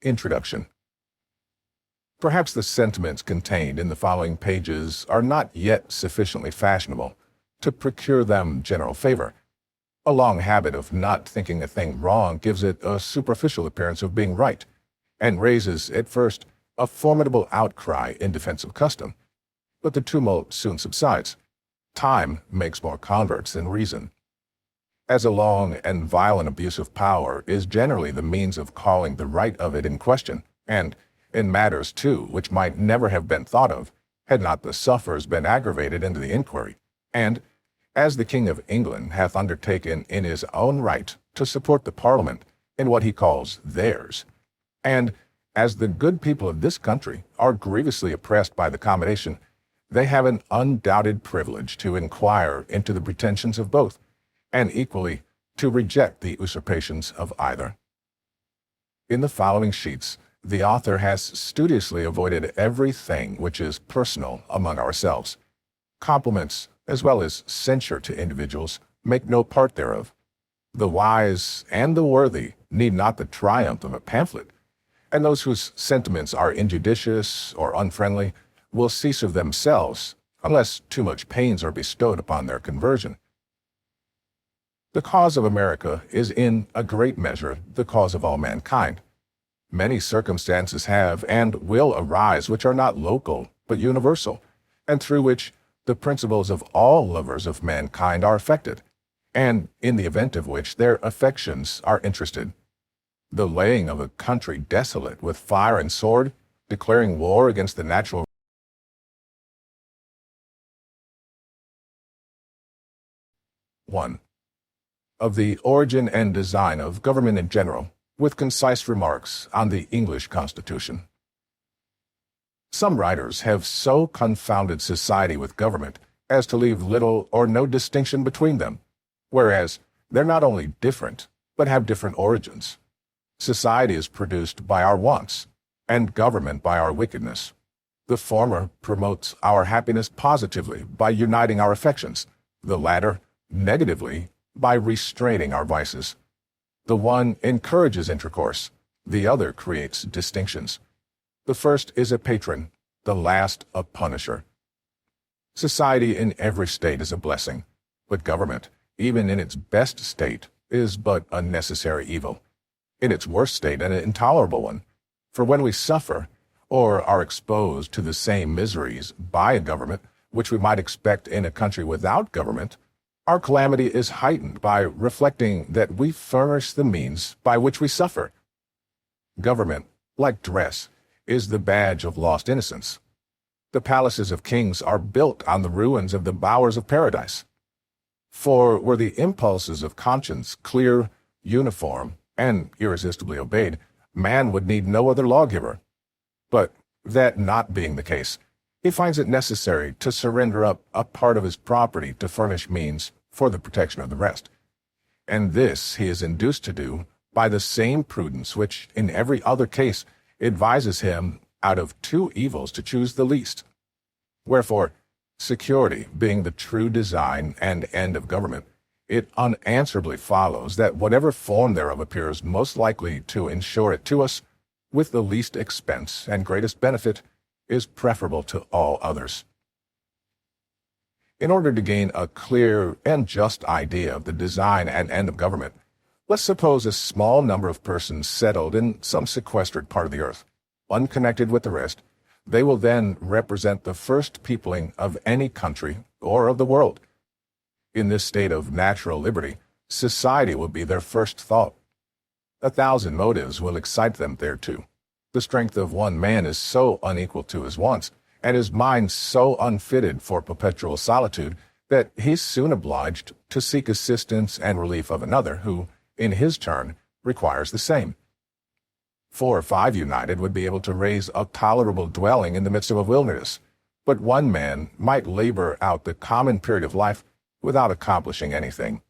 Introduction. Perhaps the sentiments contained in the following pages are not yet sufficiently fashionable to procure them general favor. A long habit of not thinking a thing wrong gives it a superficial appearance of being right, and raises, at first, a formidable outcry in defense of custom. But the tumult soon subsides. Time makes more converts than reason. As a long and violent abuse of power is generally the means of calling the right of it in question, and in matters, too, which might never have been thought of, had not the sufferers been aggravated into the inquiry, and, as the King of England hath undertaken in his own right to support the Parliament in what he calls theirs, and as the good people of this country are grievously oppressed by the combination, they have an undoubted privilege to inquire into the pretensions of both, and equally to reject the usurpations of either. In the following sheets, the author has studiously avoided everything which is personal among ourselves. Compliments, as well as censure to individuals, make no part thereof. The wise and the worthy need not the triumph of a pamphlet, and those whose sentiments are injudicious or unfriendly will cease of themselves, unless too much pains are bestowed upon their conversion. The cause of America is in a great measure the cause of all mankind. Many circumstances have and will arise which are not local but universal, and through which the principles of all lovers of mankind are affected, and in the event of which their affections are interested. The laying of a country desolate with fire and sword, declaring war against the natural 1. Of the origin and design of government in general, with concise remarks on the English Constitution. Some writers have so confounded society with government as to leave little or no distinction between them, whereas they're not only different, but have different origins. Society is produced by our wants, and government by our wickedness. The former promotes our happiness positively by uniting our affections, the latter negatively by restraining our vices. The one encourages intercourse, the other creates distinctions. The first is a patron, the last a punisher. Society in every state is a blessing, but government, even in its best state, is but a necessary evil. In its worst state, an intolerable one. For when we suffer, or are exposed to the same miseries by a government which we might expect in a country without government, our calamity is heightened by reflecting that we furnish the means by which we suffer. Government, like dress, is the badge of lost innocence. The palaces of kings are built on the ruins of the bowers of paradise. For were the impulses of conscience clear, uniform, and irresistibly obeyed, man would need no other lawgiver. But that not being the case, he finds it necessary to surrender up a part of his property to furnish means for the protection of the rest. And this he is induced to do by the same prudence which, in every other case, advises him out of two evils to choose the least. Wherefore, security being the true design and end of government, it unanswerably follows that whatever form thereof appears most likely to ensure it to us, with the least expense and greatest benefit, is preferable to all others. In order to gain a clear and just idea of the design and end of government, let's suppose a small number of persons settled in some sequestered part of the earth, unconnected with the rest. They will then represent the first peopling of any country or of the world. In this state of natural liberty, society will be their first thought. 1,000 motives will excite them thereto. The strength of one man is so unequal to his wants, and his mind so unfitted for perpetual solitude, that he is soon obliged to seek assistance and relief of another, who, in his turn, requires the same. 4 or 5 united would be able to raise a tolerable dwelling in the midst of a wilderness, but one man might labor out the common period of life without accomplishing anything.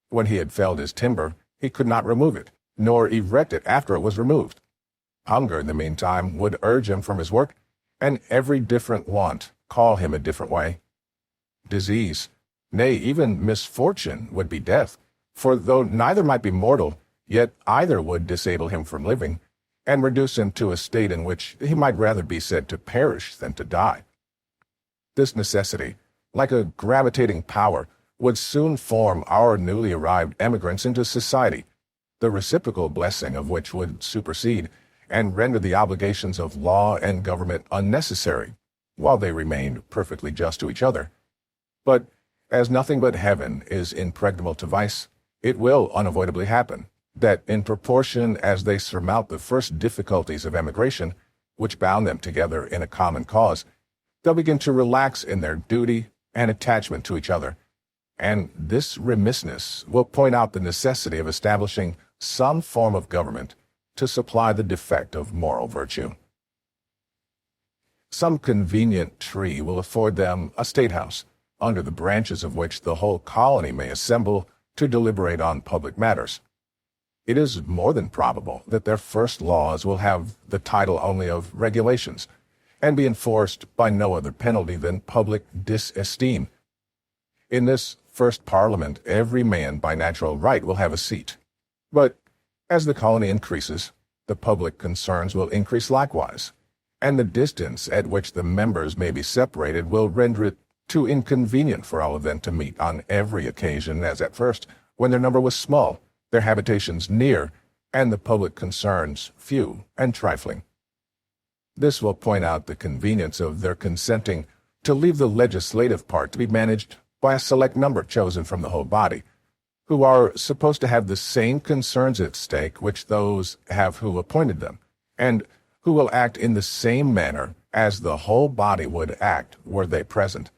When he had felled his timber, he could not remove it, nor erect it after it was removed. Hunger, in the meantime, would urge him from his work, and every different want call him a different way. Disease, nay, even misfortune, would be death, for though neither might be mortal, yet either would disable him from living, and reduce him to a state in which he might rather be said to perish than to die. This necessity, like a gravitating power, would soon form our newly arrived emigrants into society, the reciprocal blessing of which would supersede and render the obligations of law and government unnecessary, while they remained perfectly just to each other. But as nothing but heaven is impregnable to vice, it will unavoidably happen that in proportion as they surmount the first difficulties of emigration, which bound them together in a common cause, they'll begin to relax in their duty and attachment to each other, and this remissness will point out the necessity of establishing some form of government to supply the defect of moral virtue. Some convenient tree will afford them a state house, under the branches of which the whole colony may assemble to deliberate on public matters. It is more than probable that their first laws will have the title only of regulations, and be enforced by no other penalty than public disesteem. In this first parliament, every man by natural right will have a seat. But as the colony increases, the public concerns will increase likewise, and the distance at which the members may be separated will render it too inconvenient for all of them to meet on every occasion as at first, when their number was small, their habitations near, and the public concerns few and trifling. This will point out the convenience of their consenting to leave the legislative part to be managed by a select number chosen from the whole body, who are supposed to have the same concerns at stake which those have who appointed them, and who will act in the same manner as the whole body would act were they present.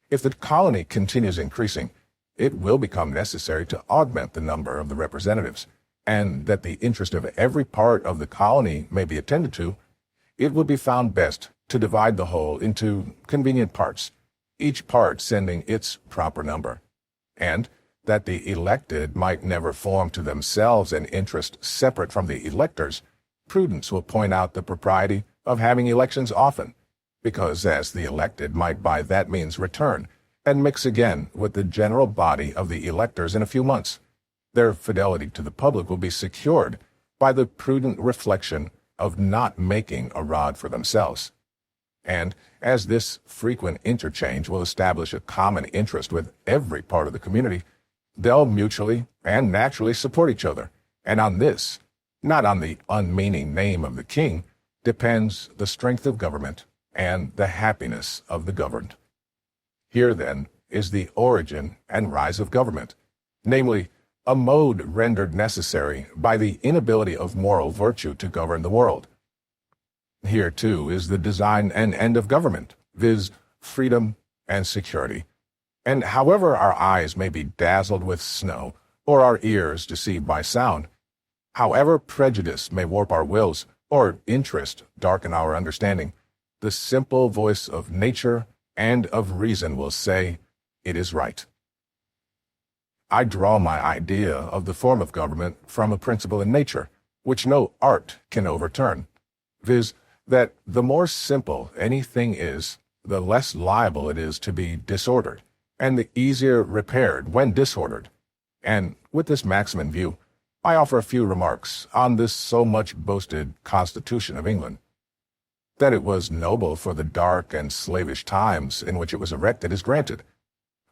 If the colony continues increasing, it will become necessary to augment the number of the representatives, and that the interest of every part of the colony may be attended to, it will be found best to divide the whole into convenient parts, each part sending its proper number, and that the elected might never form to themselves an interest separate from the electors, prudence will point out the propriety of having elections often, because as the elected might by that means return and mix again with the general body of the electors in a few months, their fidelity to the public will be secured by the prudent reflection of not making a rod for themselves. And as this frequent interchange will establish a common interest with every part of the community, they'll mutually and naturally support each other, and on this, not on the unmeaning name of the king, depends the strength of government and the happiness of the governed. Here, then, is the origin and rise of government, namely, a mode rendered necessary by the inability of moral virtue to govern the world. Here, too, is the design and end of government, viz., freedom and security. And however our eyes may be dazzled with snow, or our ears deceived by sound, however prejudice may warp our wills, or interest darken our understanding, the simple voice of nature and of reason will say, "It is right." I draw my idea of the form of government from a principle in nature, which no art can overturn, viz., that the more simple anything is, the less liable it is to be disordered, and the easier repaired when disordered. And with this maxim in view, I offer a few remarks on this so much boasted Constitution of England. That it was noble for the dark and slavish times in which it was erected is granted.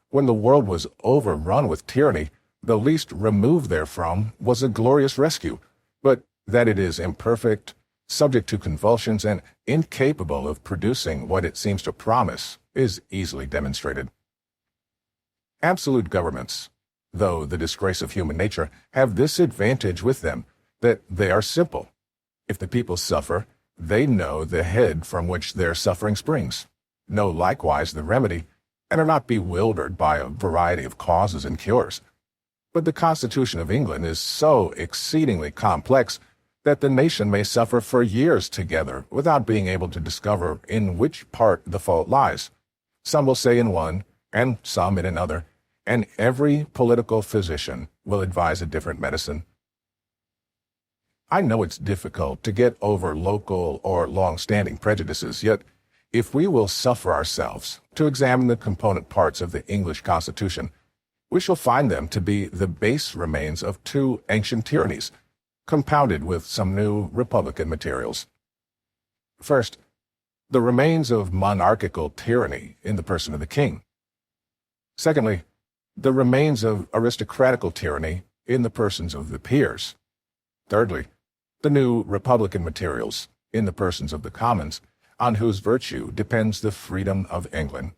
When the world was overrun with tyranny, the least remove therefrom was a glorious rescue, but that it is imperfect, subject to convulsions, and incapable of producing what it seems to promise is easily demonstrated. Absolute governments, though the disgrace of human nature, have this advantage with them, that they are simple. If the people suffer, they know the head from which their suffering springs, know likewise the remedy, and are not bewildered by a variety of causes and cures. But the Constitution of England is so exceedingly complex that the nation may suffer for years together without being able to discover in which part the fault lies. Some will say in one, and some in another, and every political physician will advise a different medicine. I know it's difficult to get over local or long-standing prejudices, yet if we will suffer ourselves to examine the component parts of the English Constitution, we shall find them to be the base remains of two ancient tyrannies, compounded with some new republican materials. First, the remains of monarchical tyranny in the person of the king. Secondly, the remains of aristocratical tyranny in the persons of the peers. Thirdly, the new republican materials in the persons of the commons, on whose virtue depends the freedom of England.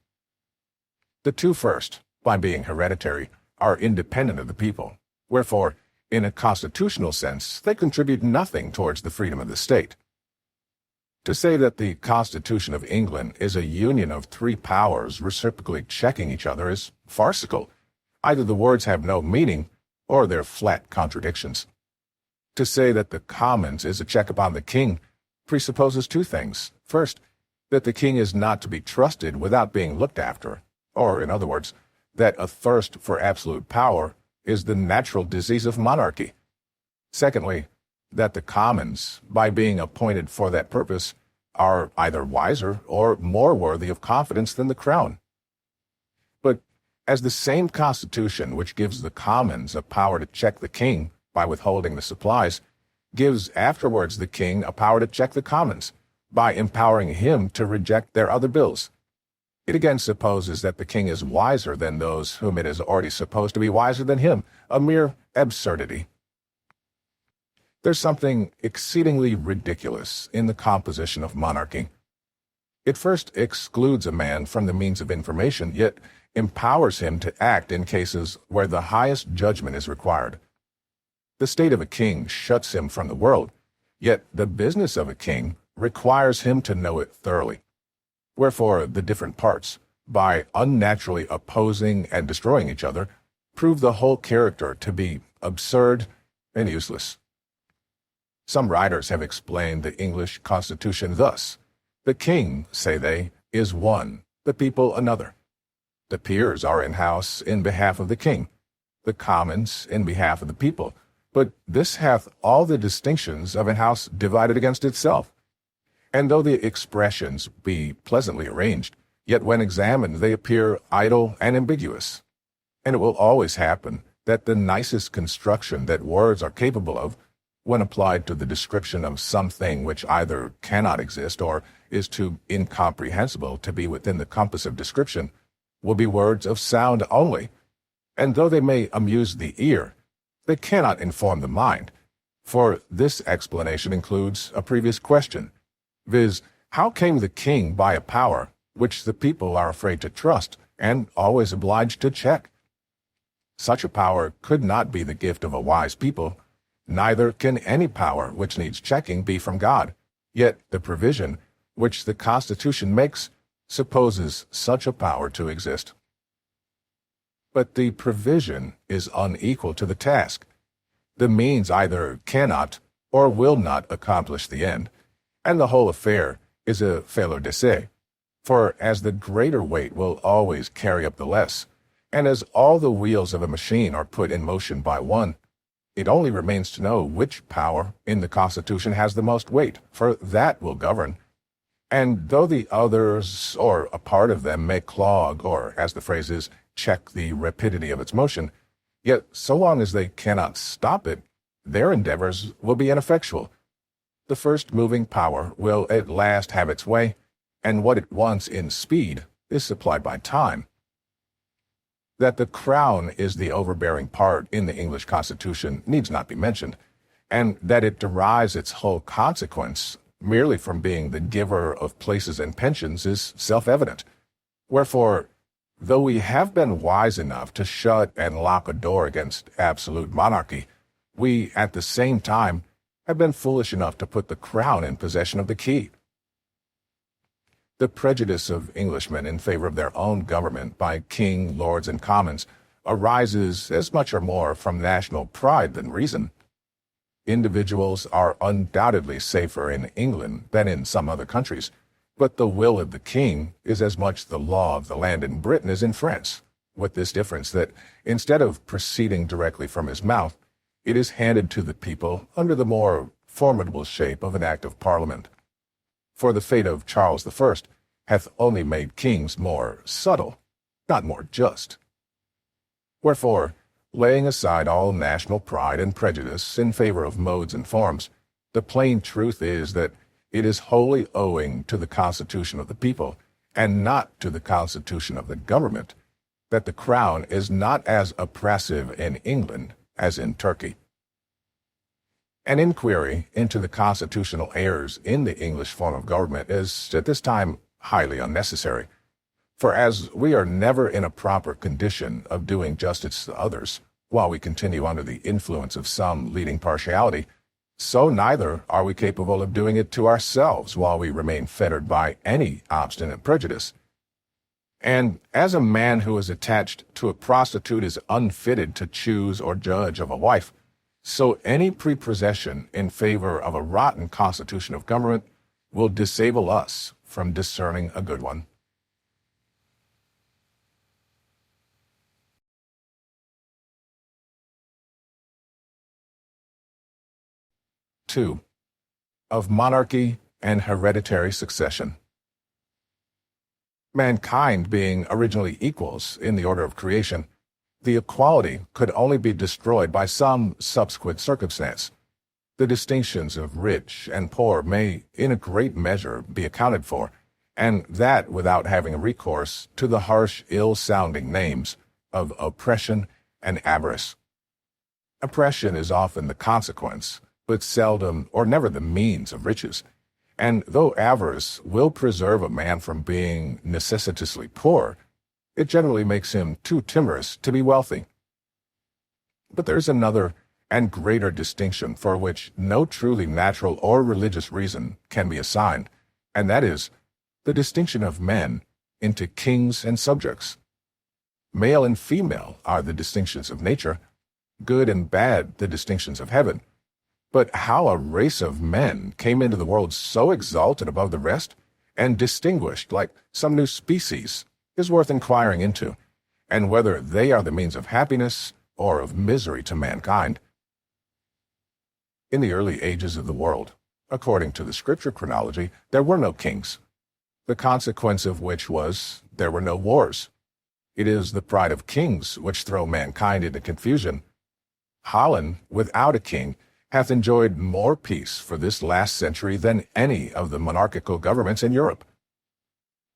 The two first, by being hereditary, are independent of the people, wherefore, in a constitutional sense, they contribute nothing towards the freedom of the state. To say that the Constitution of England is a union of three powers reciprocally checking each other is farcical. Either the words have no meaning, or they're flat contradictions. To say that the Commons is a check upon the king presupposes two things. First, that the king is not to be trusted without being looked after, or, in other words, that a thirst for absolute power is the natural disease of monarchy. Secondly, that the commons, by being appointed for that purpose, are either wiser or more worthy of confidence than the crown. But as the same constitution which gives the commons a power to check the king by withholding the supplies, gives afterwards the king a power to check the commons by empowering him to reject their other bills, it again supposes that the king is wiser than those whom it is already supposed to be wiser than him, a mere absurdity. There's something exceedingly ridiculous in the composition of monarchy. It first excludes a man from the means of information, yet empowers him to act in cases where the highest judgment is required. The state of a king shuts him from the world, yet the business of a king requires him to know it thoroughly. Wherefore the different parts, by unnaturally opposing and destroying each other, prove the whole character to be absurd and useless. Some writers have explained the English Constitution thus: the king, say they, is one, the people another. The peers are in house in behalf of the king, the commons in behalf of the people, but this hath all the distinctions of an house divided against itself. And though the expressions be pleasantly arranged, yet when examined they appear idle and ambiguous. And it will always happen that the nicest construction that words are capable of, when applied to the description of something which either cannot exist or is too incomprehensible to be within the compass of description, will be words of sound only. And though they may amuse the ear, they cannot inform the mind, for this explanation includes a previous question, viz., how came the king by a power which the people are afraid to trust and always obliged to check? Such a power could not be the gift of a wise people, neither can any power which needs checking be from God. Yet the provision which the Constitution makes supposes such a power to exist. But the provision is unequal to the task. The means either cannot or will not accomplish the end, and the whole affair is a failure d'essai. For as the greater weight will always carry up the less, and as all the wheels of a machine are put in motion by one, it only remains to know which power in the Constitution has the most weight, for that will govern. And though the others, or a part of them, may clog, or, as the phrase is, check the rapidity of its motion, yet so long as they cannot stop it, their endeavors will be ineffectual. The first moving power will at last have its way, and what it wants in speed is supplied by time. That the crown is the overbearing part in the English Constitution needs not be mentioned, and that it derives its whole consequence merely from being the giver of places and pensions is self-evident. Wherefore, though we have been wise enough to shut and lock a door against absolute monarchy, we, at the same time, have been foolish enough to put the crown in possession of the key. The prejudice of Englishmen in favor of their own government by king, lords, and commons arises as much or more from national pride than reason. Individuals are undoubtedly safer in England than in some other countries, but the will of the king is as much the law of the land in Britain as in France, with this difference that, instead of proceeding directly from his mouth, it is handed to the people under the more formidable shape of an act of Parliament. For the fate of Charles I hath only made kings more subtle, not more just. Wherefore, Laying aside all national pride and prejudice in favor of modes and forms, the plain truth is that it is wholly owing to the constitution of the people, and not to the constitution of the government, that the crown is not as oppressive in England as in Turkey. An inquiry into the constitutional errors in the English form of government is, at this time, highly unnecessary. For as we are never in a proper condition of doing justice to others, while we continue under the influence of some leading partiality, so neither are we capable of doing it to ourselves while we remain fettered by any obstinate prejudice. And as a man who is attached to a prostitute is unfitted to choose or judge of a wife, so any prepossession in favor of a rotten constitution of government will disable us from discerning a good one. Two, of monarchy and hereditary succession. Mankind being originally equals in the order of creation, the equality could only be destroyed by some subsequent circumstance. The distinctions of rich and poor may, in a great measure, be accounted for, and that without having recourse to the harsh, ill-sounding names of oppression and avarice. Oppression is often the consequence, but seldom or never the means of riches, and though avarice will preserve a man from being necessitously poor, it generally makes him too timorous to be wealthy. But there's another and greater distinction for which no truly natural or religious reason can be assigned, and that is the distinction of men into kings and subjects. Male and female are the distinctions of nature, good and bad the distinctions of heaven. But how a race of men came into the world so exalted above the rest, and distinguished like some new species, is worth inquiring into, and whether they are the means of happiness or of misery to mankind. In the early ages of the world, according to the scripture chronology, there were no kings, the consequence of which was there were no wars. It is the pride of kings which throw mankind into confusion. Holland, without a king, hath enjoyed more peace for this last century than any of the monarchical governments in Europe.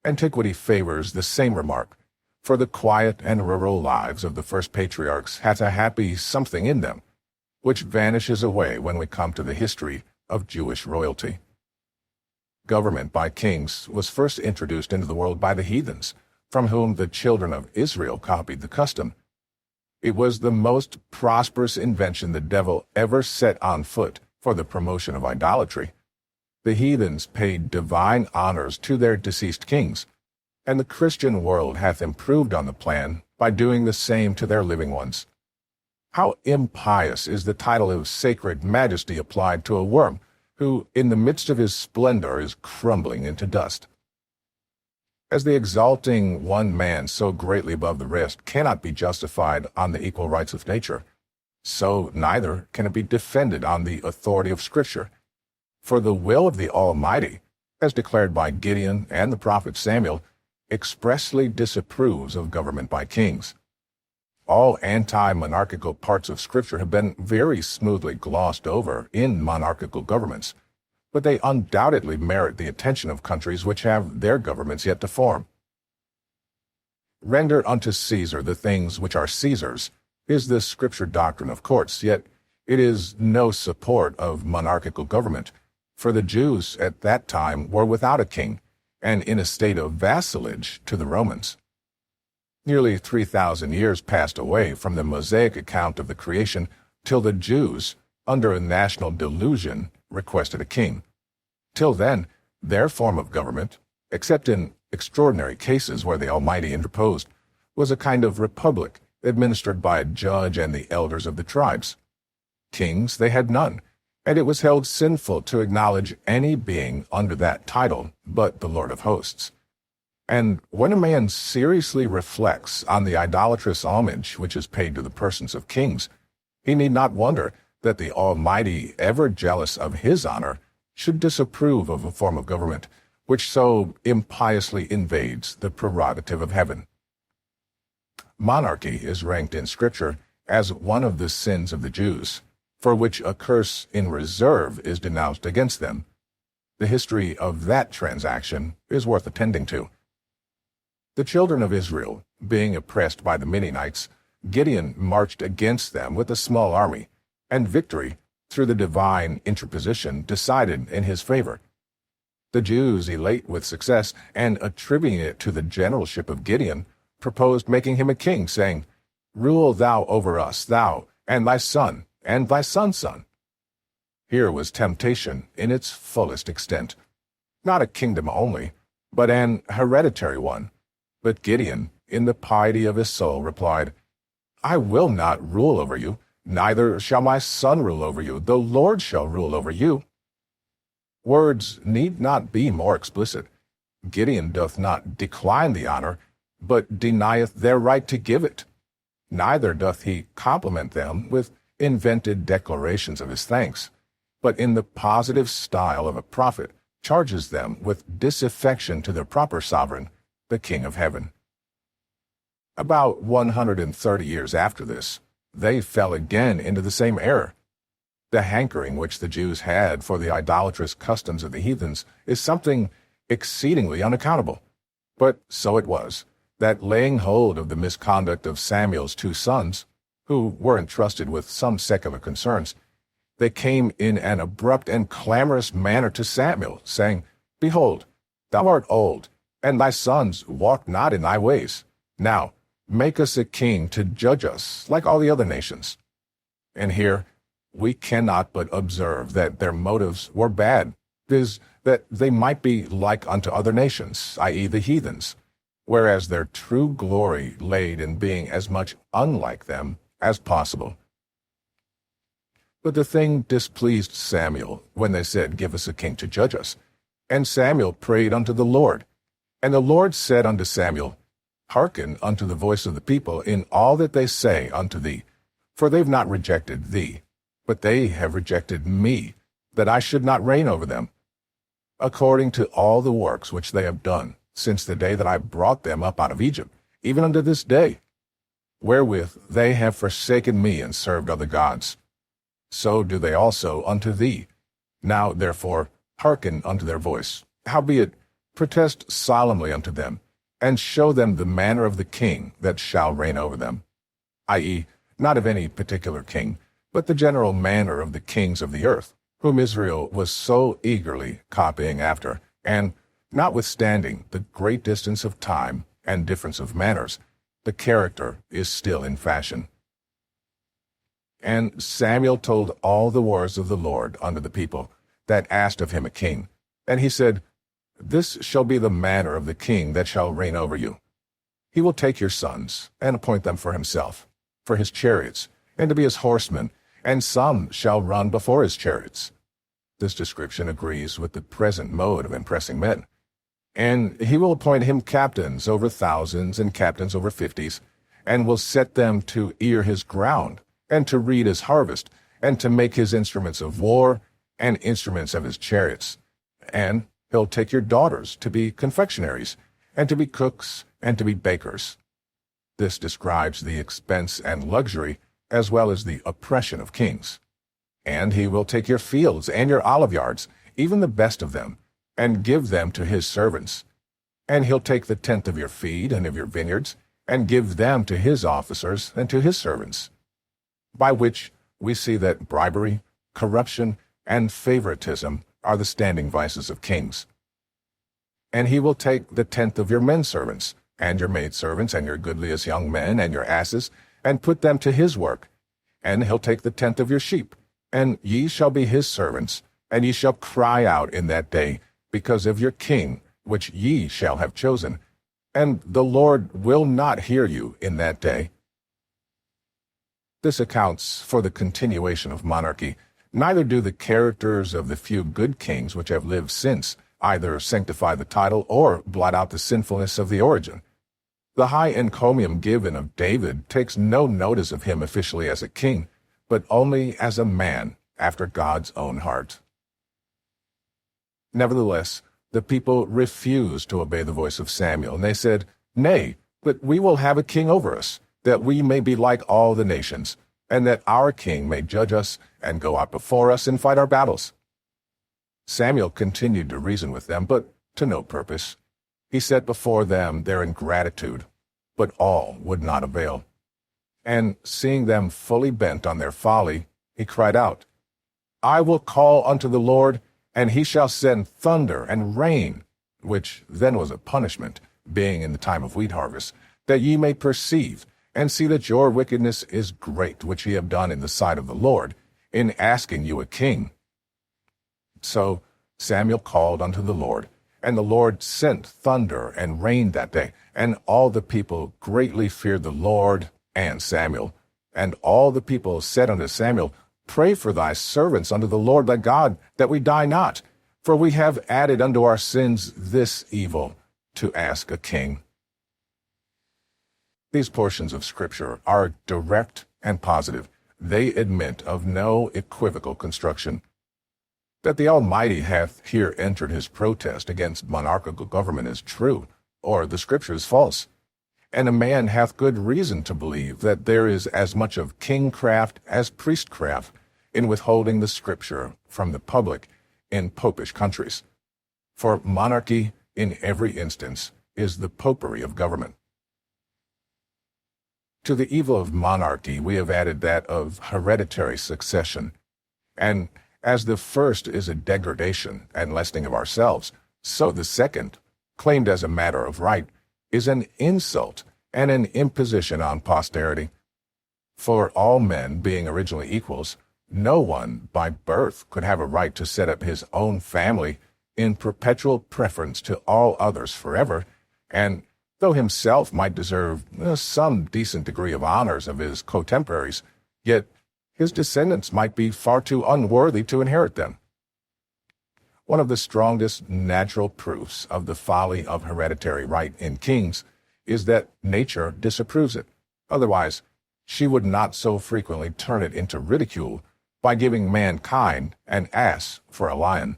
Antiquity favors the same remark, for the quiet and rural lives of the first patriarchs hath a happy something in them, which vanishes away when we come to the history of Jewish royalty. Government by kings was first introduced into the world by the heathens, from whom the children of Israel copied the custom. It was the most prosperous invention the devil ever set on foot for the promotion of idolatry. The heathens paid divine honors to their deceased kings, and the Christian world hath improved on the plan by doing the same to their living ones. How impious is the title of sacred majesty applied to a worm, who, in the midst of his splendor, is crumbling into dust. As the exalting one man so greatly above the rest cannot be justified on the equal rights of nature, so neither can it be defended on the authority of Scripture. For the will of the Almighty, as declared by Gideon and the prophet Samuel, expressly disapproves of government by kings. All anti-monarchical parts of Scripture have been very smoothly glossed over in monarchical governments, but they undoubtedly merit the attention of countries which have their governments yet to form. Render unto Caesar the things which are Caesar's is the Scripture doctrine of courts, yet it is no support of monarchical government, for the Jews at that time were without a king, and in a state of vassalage to the Romans. Nearly 3,000 years passed away from the Mosaic account of the creation till the Jews, under a national delusion, requested a king. Till then, their form of government, except in extraordinary cases where the Almighty interposed, was a kind of republic administered by a judge and the elders of the tribes. Kings they had none, and it was held sinful to acknowledge any being under that title but the Lord of hosts. And when a man seriously reflects on the idolatrous homage which is paid to the persons of kings, he need not wonder that the Almighty, ever jealous of his honor, should disapprove of a form of government which so impiously invades the prerogative of heaven. Monarchy is ranked in Scripture as one of the sins of the Jews, for which a curse in reserve is denounced against them. The history of that transaction is worth attending to. The children of Israel, being oppressed by the Midianites, Gideon marched against them with a small army, and victory, through the divine interposition, decided in his favor. The Jews, elate with success and attributing it to the generalship of Gideon, proposed making him a king, saying, "Rule thou over us, thou, and thy son, and thy son's son." Here was temptation in its fullest extent. Not a kingdom only, but an hereditary one. But Gideon, in the piety of his soul, replied, "I will not rule over you, neither shall my son rule over you. The Lord shall rule over you." Words need not be more explicit. Gideon doth not decline the honor, but denieth their right to give it. Neither doth he compliment them with invented declarations of his thanks, but in the positive style of a prophet charges them with disaffection to their proper sovereign, the King of Heaven. About 130 years after this, they fell again into the same error. The hankering which the Jews had for the idolatrous customs of the heathens is something exceedingly unaccountable. But so it was, that laying hold of the misconduct of Samuel's 2 sons, who were entrusted with some secular concerns, they came in an abrupt and clamorous manner to Samuel, saying, "Behold, thou art old, and thy sons walk not in thy ways. Now make us a king to judge us like all the other nations." And here we cannot but observe that their motives were bad, viz., that they might be like unto other nations, i.e. the heathens, whereas their true glory laid in being as much unlike them as possible. But the thing displeased Samuel when they said, "Give us a king to judge us." And Samuel prayed unto the Lord. And the Lord said unto Samuel, "Hearken unto the voice of the people in all that they say unto thee, for they've not rejected thee, but they have rejected me, that I should not reign over them, according to all the works which they have done, since the day that I brought them up out of Egypt, even unto this day, wherewith they have forsaken me and served other gods. So do they also unto thee. Now therefore hearken unto their voice. Howbeit protest solemnly unto them, and show them the manner of the king that shall reign over them, i.e., not of any particular king, but the general manner of the kings of the earth, whom Israel was so eagerly copying after, and, notwithstanding the great distance of time and difference of manners, the character is still in fashion. And Samuel told all the words of the Lord unto the people that asked of him a king. And he said, "This shall be the manner of the king that shall reign over you. He will take your sons, and appoint them for himself, for his chariots, and to be his horsemen, and some shall run before his chariots." This description agrees with the present mode of impressing men. "And he will appoint him captains over thousands and captains over 50s, and will set them to ear his ground, and to read his harvest, and to make his instruments of war, and instruments of his chariots. And he'll take your daughters to be confectionaries, and to be cooks, and to be bakers." This describes the expense and luxury, as well as the oppression of kings. "And he will take your fields and your olive yards, even the best of them, and give them to his servants. And he'll take the tenth of your feed and of your vineyards, and give them to his officers and to his servants." By which we see that bribery, corruption, and favoritism are the standing vices of kings. "And he will take the tenth of your men servants, and your maidservants, and your goodliest young men, and your asses, and put them to his work. And he'll take the tenth of your sheep, and ye shall be his servants, and ye shall cry out in that day, because of your king, which ye shall have chosen. And the Lord will not hear you in that day." This accounts for the continuation of monarchy. Neither do the characters of the few good kings which have lived since either sanctify the title or blot out the sinfulness of the origin. The high encomium given of David takes no notice of him officially as a king, but only as a man after God's own heart. Nevertheless, the people refused to obey the voice of Samuel, and they said, "Nay, but we will have a king over us, that we may be like all the nations, and that our king may judge us and go out before us and fight our battles." Samuel continued to reason with them, but to no purpose. He set before them their ingratitude, but all would not avail. And seeing them fully bent on their folly, he cried out, "I will call unto the Lord, and he shall send thunder and rain," which then was a punishment, being in the time of wheat harvest, "that ye may perceive, and see that your wickedness is great, which ye have done in the sight of the Lord, in asking you a king." So Samuel called unto the Lord, and the Lord sent thunder and rain that day, and all the people greatly feared the Lord and Samuel. And all the people said unto Samuel, "Pray for thy servants unto the Lord thy God, that we die not, for we have added unto our sins this evil, to ask a king." These portions of Scripture are direct and positive. They admit of no equivocal construction. That the Almighty hath here entered his protest against monarchical government is true, or the Scripture is false. And a man hath good reason to believe that there is as much of kingcraft as priestcraft in withholding the Scripture from the public in popish countries. For monarchy, in every instance, is the popery of government. To the evil of monarchy we have added that of hereditary succession. And as the first is a degradation and lessening of ourselves, so the second, claimed as a matter of right, is an insult and an imposition on posterity. For all men being originally equals, no one by birth could have a right to set up his own family in perpetual preference to all others forever, and though himself might deserve some decent degree of honors of his contemporaries, yet his descendants might be far too unworthy to inherit them. One of the strongest natural proofs of the folly of hereditary right in kings is that nature disapproves it. Otherwise, she would not so frequently turn it into ridicule by giving mankind an ass for a lion.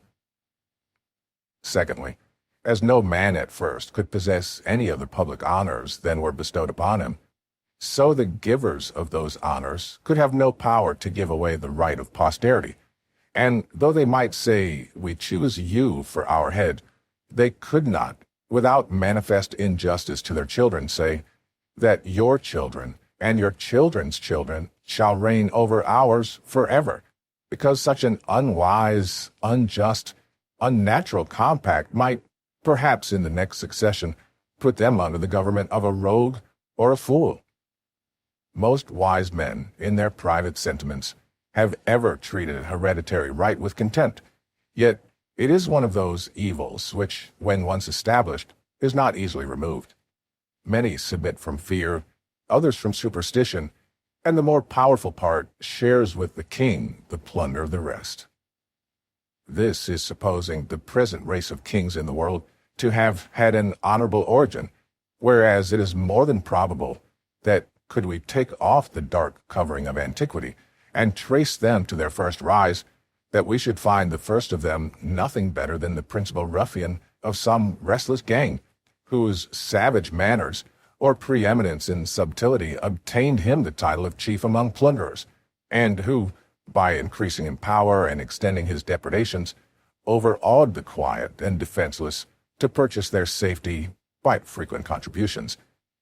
Secondly, as no man at first could possess any other public honors than were bestowed upon him, so the givers of those honors could have no power to give away the right of posterity. And though they might say, "We choose you for our head," they could not, without manifest injustice to their children, say, "that your children and your children's children shall reign over ours forever," because such an unwise, unjust, unnatural compact might, perhaps in the next succession, put them under the government of a rogue or a fool. Most wise men, in their private sentiments, have ever treated hereditary right with contempt, yet it is one of those evils which, when once established, is not easily removed. Many submit from fear, others from superstition, and the more powerful part shares with the king the plunder of the rest. This is supposing the present race of kings in the world to have had an honorable origin, whereas it is more than probable that could we take off the dark covering of antiquity and trace them to their first rise, that we should find the first of them nothing better than the principal ruffian of some restless gang, whose savage manners or preeminence in subtlety obtained him the title of chief among plunderers, and who, by increasing in power and extending his depredations, overawed the quiet and defenseless to purchase their safety by frequent contributions.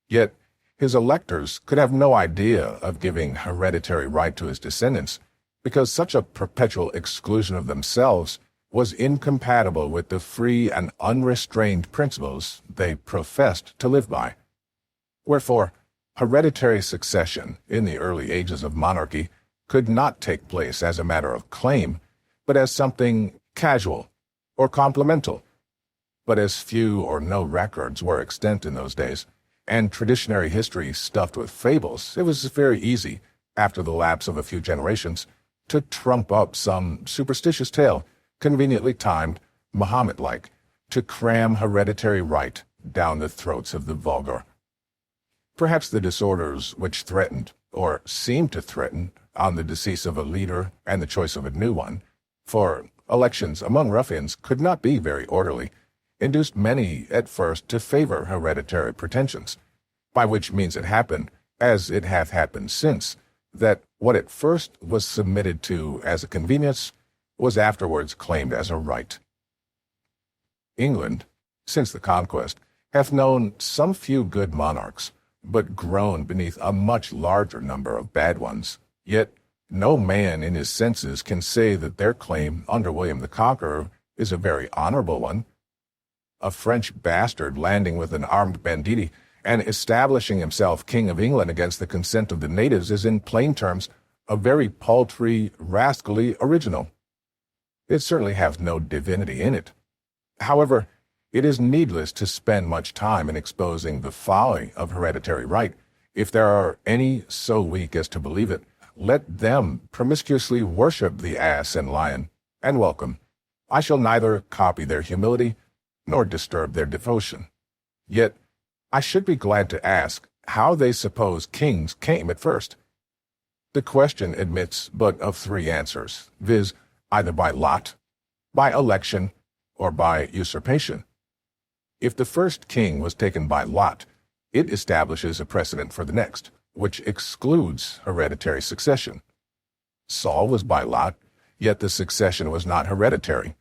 Yet his electors could have no idea of giving hereditary right to his descendants, because such a perpetual exclusion of themselves was incompatible with the free and unrestrained principles they professed to live by. Wherefore, hereditary succession in the early ages of monarchy could not take place as a matter of claim, but as something casual or complemental. But as few or no records were extant in those days, and traditionary history stuffed with fables, it was very easy, after the lapse of a few generations, to trump up some superstitious tale, conveniently timed, Muhammad-like, to cram hereditary right down the throats of the vulgar. Perhaps the disorders which threatened, or seemed to threaten, on the decease of a leader and the choice of a new one, for elections among ruffians could not be very orderly, induced many at first to favor hereditary pretensions, by which means it happened as it hath happened since, that what at first was submitted to as a convenience was afterwards claimed as a right. England, since the conquest, hath known some few good monarchs, but groaned beneath a much larger number of bad ones. Yet no man in his senses can say that their claim under William the Conqueror is a very honorable one. A French bastard landing with an armed banditti and establishing himself King of England against the consent of the natives is in plain terms a very paltry, rascally original. It certainly hath no divinity in it. However, it is needless to spend much time in exposing the folly of hereditary right. If there are any so weak as to believe it, let them promiscuously worship the ass and lion, and welcome. I shall neither copy their humility nor disturb their devotion. Yet I should be glad to ask how they suppose kings came at first. The question admits but of three answers, viz., either by lot, by election, or by usurpation. If the first king was taken by lot, it establishes a precedent for the next, which excludes hereditary succession. Saul was by lot, yet the succession was not hereditary.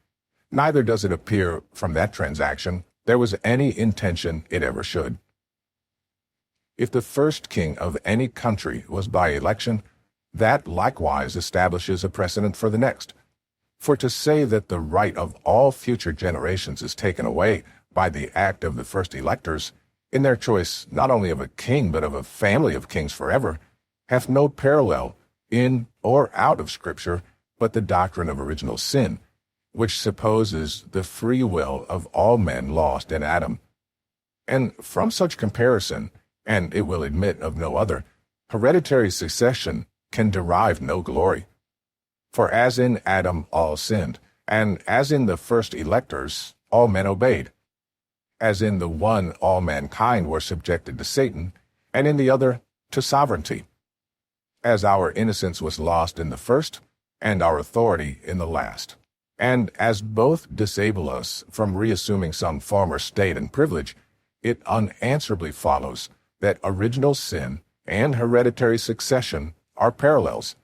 Neither does it appear from that transaction there was any intention it ever should. If the first king of any country was by election, that likewise establishes a precedent for the next. For to say that the right of all future generations is taken away by the act of the first electors, in their choice not only of a king but of a family of kings forever, hath no parallel in or out of Scripture but the doctrine of original sin, which supposes the free will of all men lost in Adam. And from such comparison, and it will admit of no other, hereditary succession can derive no glory. For as in Adam all sinned, and as in the first electors all men obeyed, as in the one all mankind were subjected to Satan, and in the other to sovereignty, as our innocence was lost in the first, and our authority in the last, and as both disable us from reassuming some former state and privilege, it unanswerably follows that original sin and hereditary succession are parallels.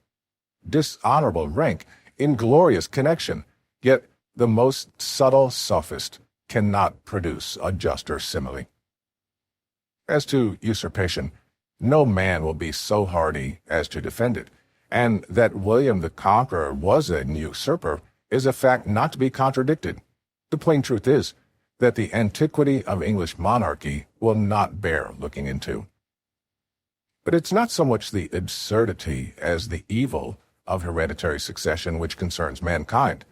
Dishonorable rank, inglorious connection, yet the most subtle sophist cannot produce a juster simile. As to usurpation, no man will be so hardy as to defend it, and that William the Conqueror was an usurper is a fact not to be contradicted. The plain truth is that the antiquity of English monarchy will not bear looking into. But it's not so much the absurdity as the evil of hereditary succession which concerns mankind.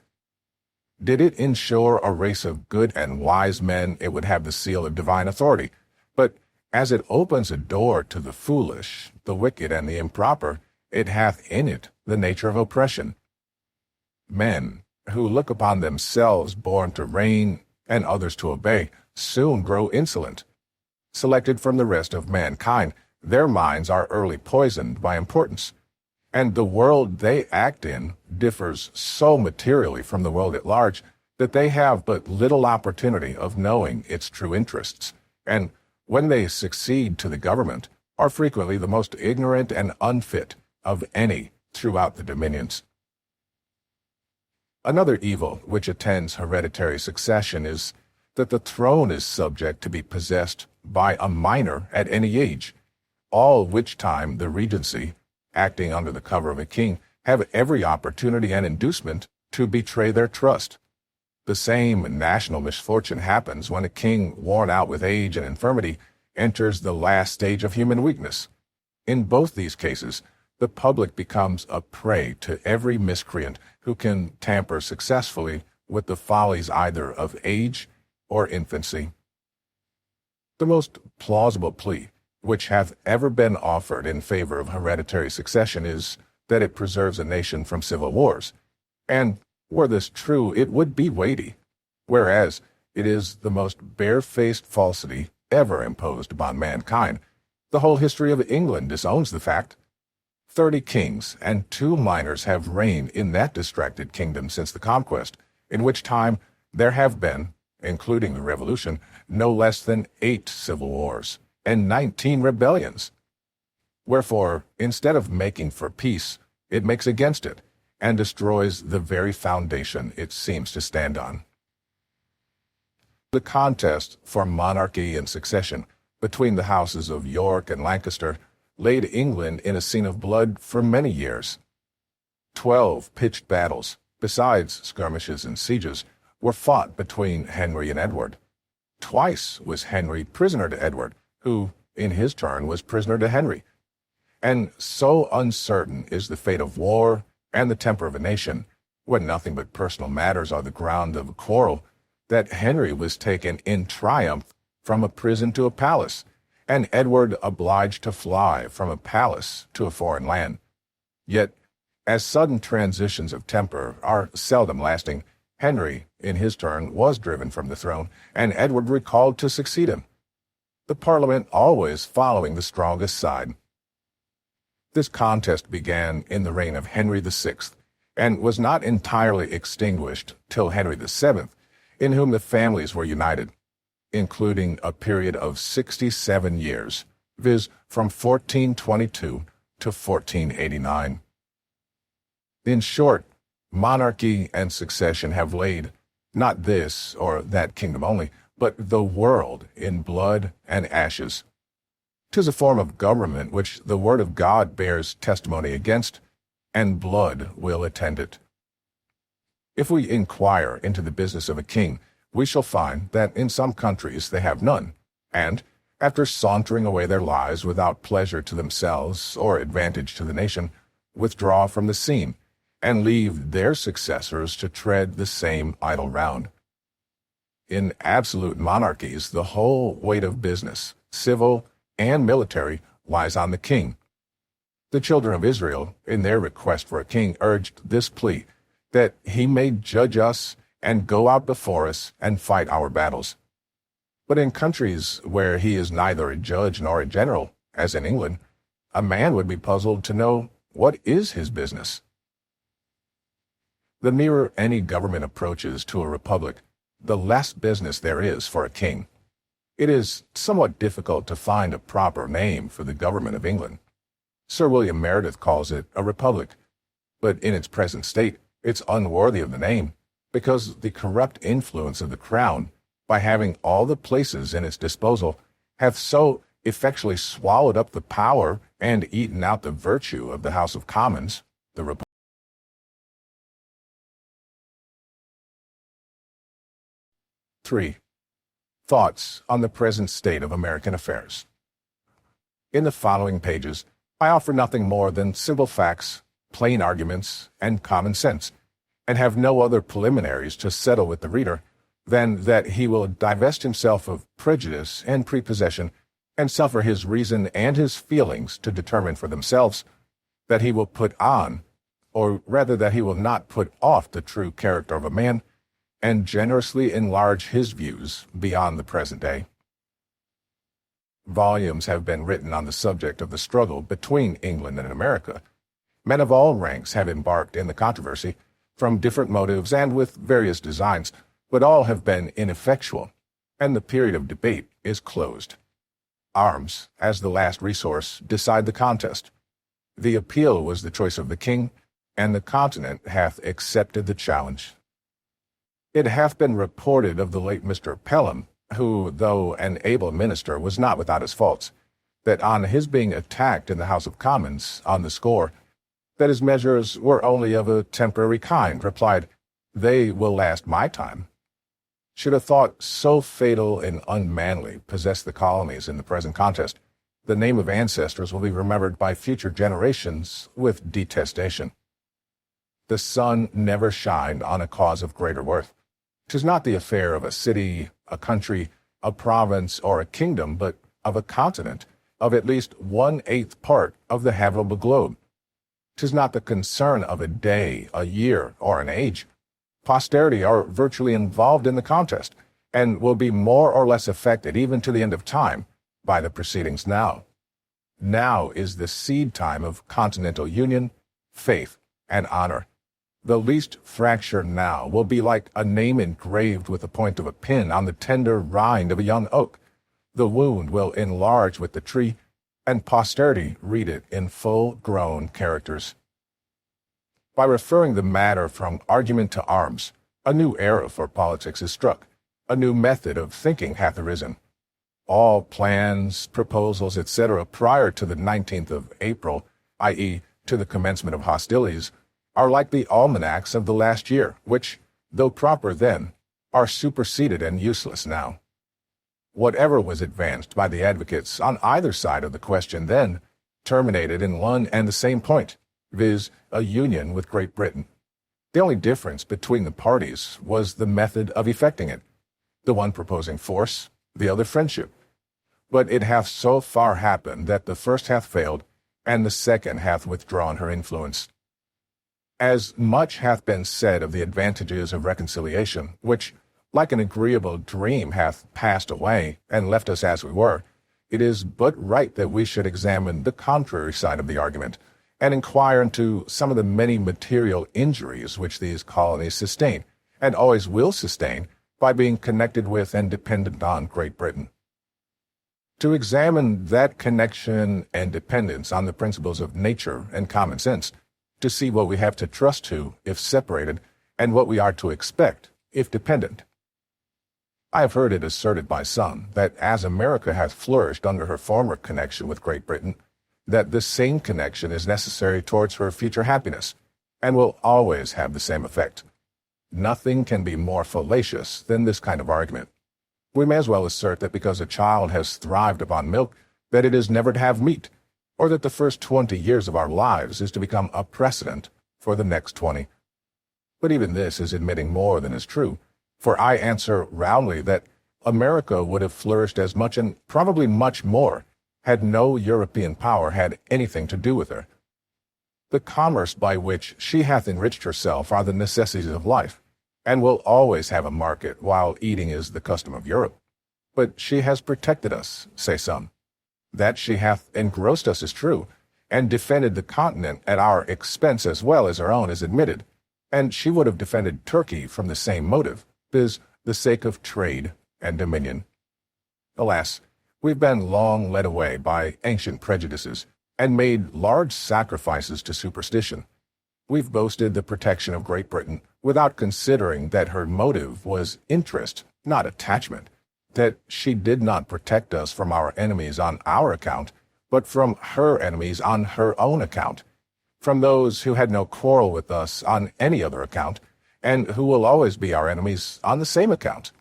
Did it ensure a race of good and wise men, it would have the seal of divine authority. But as it opens a door to the foolish, the wicked, and the improper, it hath in it the nature of oppression. Men, who look upon themselves born to reign and others to obey, soon grow insolent. Selected from the rest of mankind, their minds are early poisoned by importance, and the world they act in differs so materially from the world at large that they have but little opportunity of knowing its true interests, and when they succeed to the government, are frequently the most ignorant and unfit of any throughout the dominions. Another evil which attends hereditary succession is that the throne is subject to be possessed by a minor at any age, all which time the regency, acting under the cover of a king, have every opportunity and inducement to betray their trust. The same national misfortune happens when a king, worn out with age and infirmity, enters the last stage of human weakness. In both these cases, the public becomes a prey to every miscreant who can tamper successfully with the follies either of age or infancy. The most plausible plea which hath ever been offered in favor of hereditary succession is that it preserves a nation from civil wars, and were this true, it would be weighty, whereas it is the most barefaced falsity ever imposed upon mankind. The whole history of England disowns the fact. 30 kings and 2 minors have reigned in that distracted kingdom since the conquest, in which time there have been, including the Revolution, no less than 8 civil wars and 19 rebellions. Wherefore, instead of making for peace, it makes against it, and destroys the very foundation it seems to stand on. The contest for monarchy and succession between the houses of York and Lancaster laid England in a scene of blood for many years. 12 pitched battles, besides skirmishes and sieges, were fought between Henry and Edward. Twice was Henry prisoner to Edward, who, in his turn, was prisoner to Henry. And so uncertain is the fate of war and the temper of a nation, when nothing but personal matters are the ground of a quarrel, that Henry was taken in triumph from a prison to a palace, and Edward obliged to fly from a palace to a foreign land. Yet, as sudden transitions of temper are seldom lasting, Henry, in his turn, was driven from the throne, and Edward recalled to succeed him, the Parliament always following the strongest side. This contest began in the reign of Henry VI, and was not entirely extinguished till Henry VII, in whom the families were united, including a period of 67 years, viz. from 1422 to 1489. In short, monarchy and succession have laid, not this or that kingdom only, but the world in blood and ashes. 'Tis a form of government which the word of God bears testimony against, and blood will attend it. If we inquire into the business of a king, we shall find that in some countries they have none, and, after sauntering away their lives without pleasure to themselves or advantage to the nation, withdraw from the scene, and leave their successors to tread the same idle round. In absolute monarchies, the whole weight of business, civil and military, lies on the king. The children of Israel, in their request for a king, urged this plea, that he may judge us and go out before us and fight our battles. But in countries where he is neither a judge nor a general, as in England, a man would be puzzled to know what is his business. The nearer any government approaches to a republic, the less business there is for a king. It is somewhat difficult to find a proper name for the government of England. Sir William Meredith calls it a republic, but in its present state, it's unworthy of the name, because the corrupt influence of the crown, by having all the places in its disposal, hath so effectually swallowed up the power and eaten out the virtue of the House of Commons, the republic. 3. Thoughts on the present state of American affairs. In the following pages, I offer nothing more than simple facts, plain arguments, and common sense, and have no other preliminaries to settle with the reader than that he will divest himself of prejudice and prepossession, and suffer his reason and his feelings to determine for themselves, that he will put on, or rather that he will not put off the true character of a man, and generously enlarge his views beyond the present day. Volumes have been written on the subject of the struggle between England and America. Men of all ranks have embarked in the controversy, from different motives and with various designs, but all have been ineffectual, and the period of debate is closed. Arms, as the last resource, decide the contest. The appeal was the choice of the king, and the continent hath accepted the challenge. It hath been reported of the late Mr. Pelham, who, though an able minister, was not without his faults, that on his being attacked in the House of Commons on the score that his measures were only of a temporary kind, replied, "They will last my time." Should a thought so fatal and unmanly possess the colonies in the present contest, the name of ancestors will be remembered by future generations with detestation. The sun never shined on a cause of greater worth. 'Tis not the affair of a city, a country, a province, or a kingdom, but of a continent, of at least 1/8 part of the habitable globe. 'Tis not the concern of a day, a year, or an age. Posterity are virtually involved in the contest, and will be more or less affected even to the end of time by the proceedings now. Now is the seed time of continental union, faith, and honor. The least fracture now will be like a name engraved with the point of a pin on the tender rind of a young oak. The wound will enlarge with the tree, and posterity read it in full-grown characters. By referring the matter from argument to arms, a new era for politics is struck, a new method of thinking hath arisen. All plans, proposals, etc., prior to the 19th of April, i.e., to the commencement of hostilities, are like the almanacs of the last year, which, though proper then, are superseded and useless now. Whatever was advanced by the advocates on either side of the question then terminated in one and the same point, viz., a union with Great Britain. The only difference between the parties was the method of effecting it, the one proposing force, the other friendship. But it hath so far happened that the first hath failed, and the second hath withdrawn her influence. As much hath been said of the advantages of reconciliation, which, like an agreeable dream, hath passed away, and left us as we were, it is but right that we should examine the contrary side of the argument, and inquire into some of the many material injuries which these colonies sustain, and always will sustain, by being connected with and dependent on Great Britain. To examine that connection and dependence on the principles of nature and common sense, to see what we have to trust to if separated, and what we are to expect if dependent. I have heard it asserted by some that as America hath flourished under her former connection with Great Britain, that the same connection is necessary towards her future happiness, and will always have the same effect. Nothing can be more fallacious than this kind of argument. We may as well assert that because a child has thrived upon milk, that it is never to have meat, or that the first 20 years of our lives is to become a precedent for the next 20. But even this is admitting more than is true, for I answer roundly that America would have flourished as much and probably much more had no European power had anything to do with her. The commerce by which she hath enriched herself are the necessities of life, and will always have a market while eating is the custom of Europe. But she has protected us, say some. That she hath engrossed us is true, and defended the continent at our expense as well as her own is admitted, and she would have defended Turkey from the same motive, viz., the sake of trade and dominion. Alas, we've been long led away by ancient prejudices, and made large sacrifices to superstition. We've boasted the protection of Great Britain without considering that her motive was interest, not attachment, that she did not protect us from our enemies on our account, but from her enemies on her own account, from those who had no quarrel with us on any other account, and who will always be our enemies on the same account.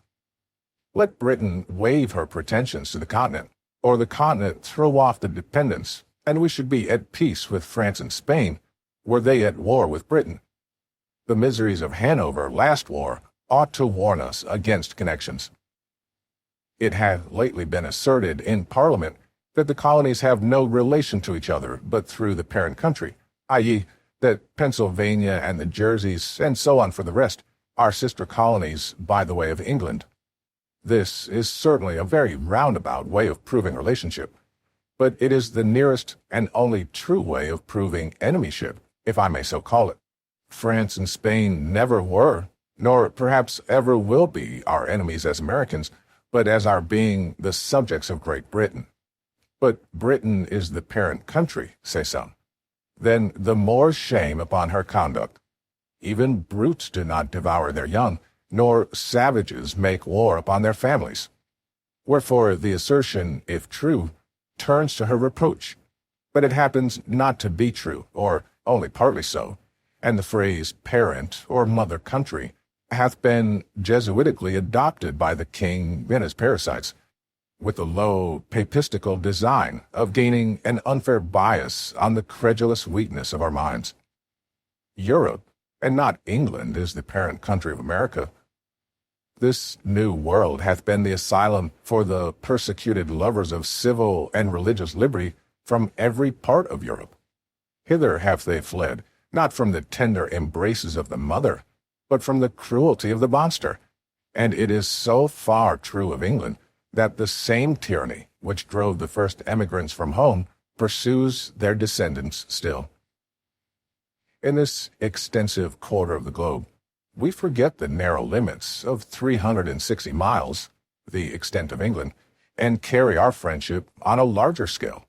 Let Britain waive her pretensions to the continent, or the continent throw off the dependence, and we should be at peace with France and Spain, were they at war with Britain. The miseries of Hanover last war ought to warn us against connections. It hath lately been asserted in Parliament that the colonies have no relation to each other but through the parent country, i.e., that Pennsylvania and the Jerseys, and so on for the rest, are sister colonies by the way of England. This is certainly a very roundabout way of proving relationship, but it is the nearest and only true way of proving enemyship, if I may so call it. France and Spain never were, nor perhaps ever will be, our enemies as Americans, but as our being the subjects of Great Britain. But Britain is the parent country, say some. Then the more shame upon her conduct. Even brutes do not devour their young, nor savages make war upon their families. Wherefore the assertion, if true, turns to her reproach. But it happens not to be true, or only partly so, and the phrase parent or mother country hath been Jesuitically adopted by the king and his parasites, with the low papistical design of gaining an unfair bias on the credulous weakness of our minds. Europe, and not England, is the parent country of America. This new world hath been the asylum for the persecuted lovers of civil and religious liberty from every part of Europe. Hither have they fled, not from the tender embraces of the mother, but from the cruelty of the monster. And it is so far true of England that the same tyranny which drove the first emigrants from home pursues their descendants still. In this extensive quarter of the globe, we forget the narrow limits of 360 miles, the extent of England, and carry our friendship on a larger scale.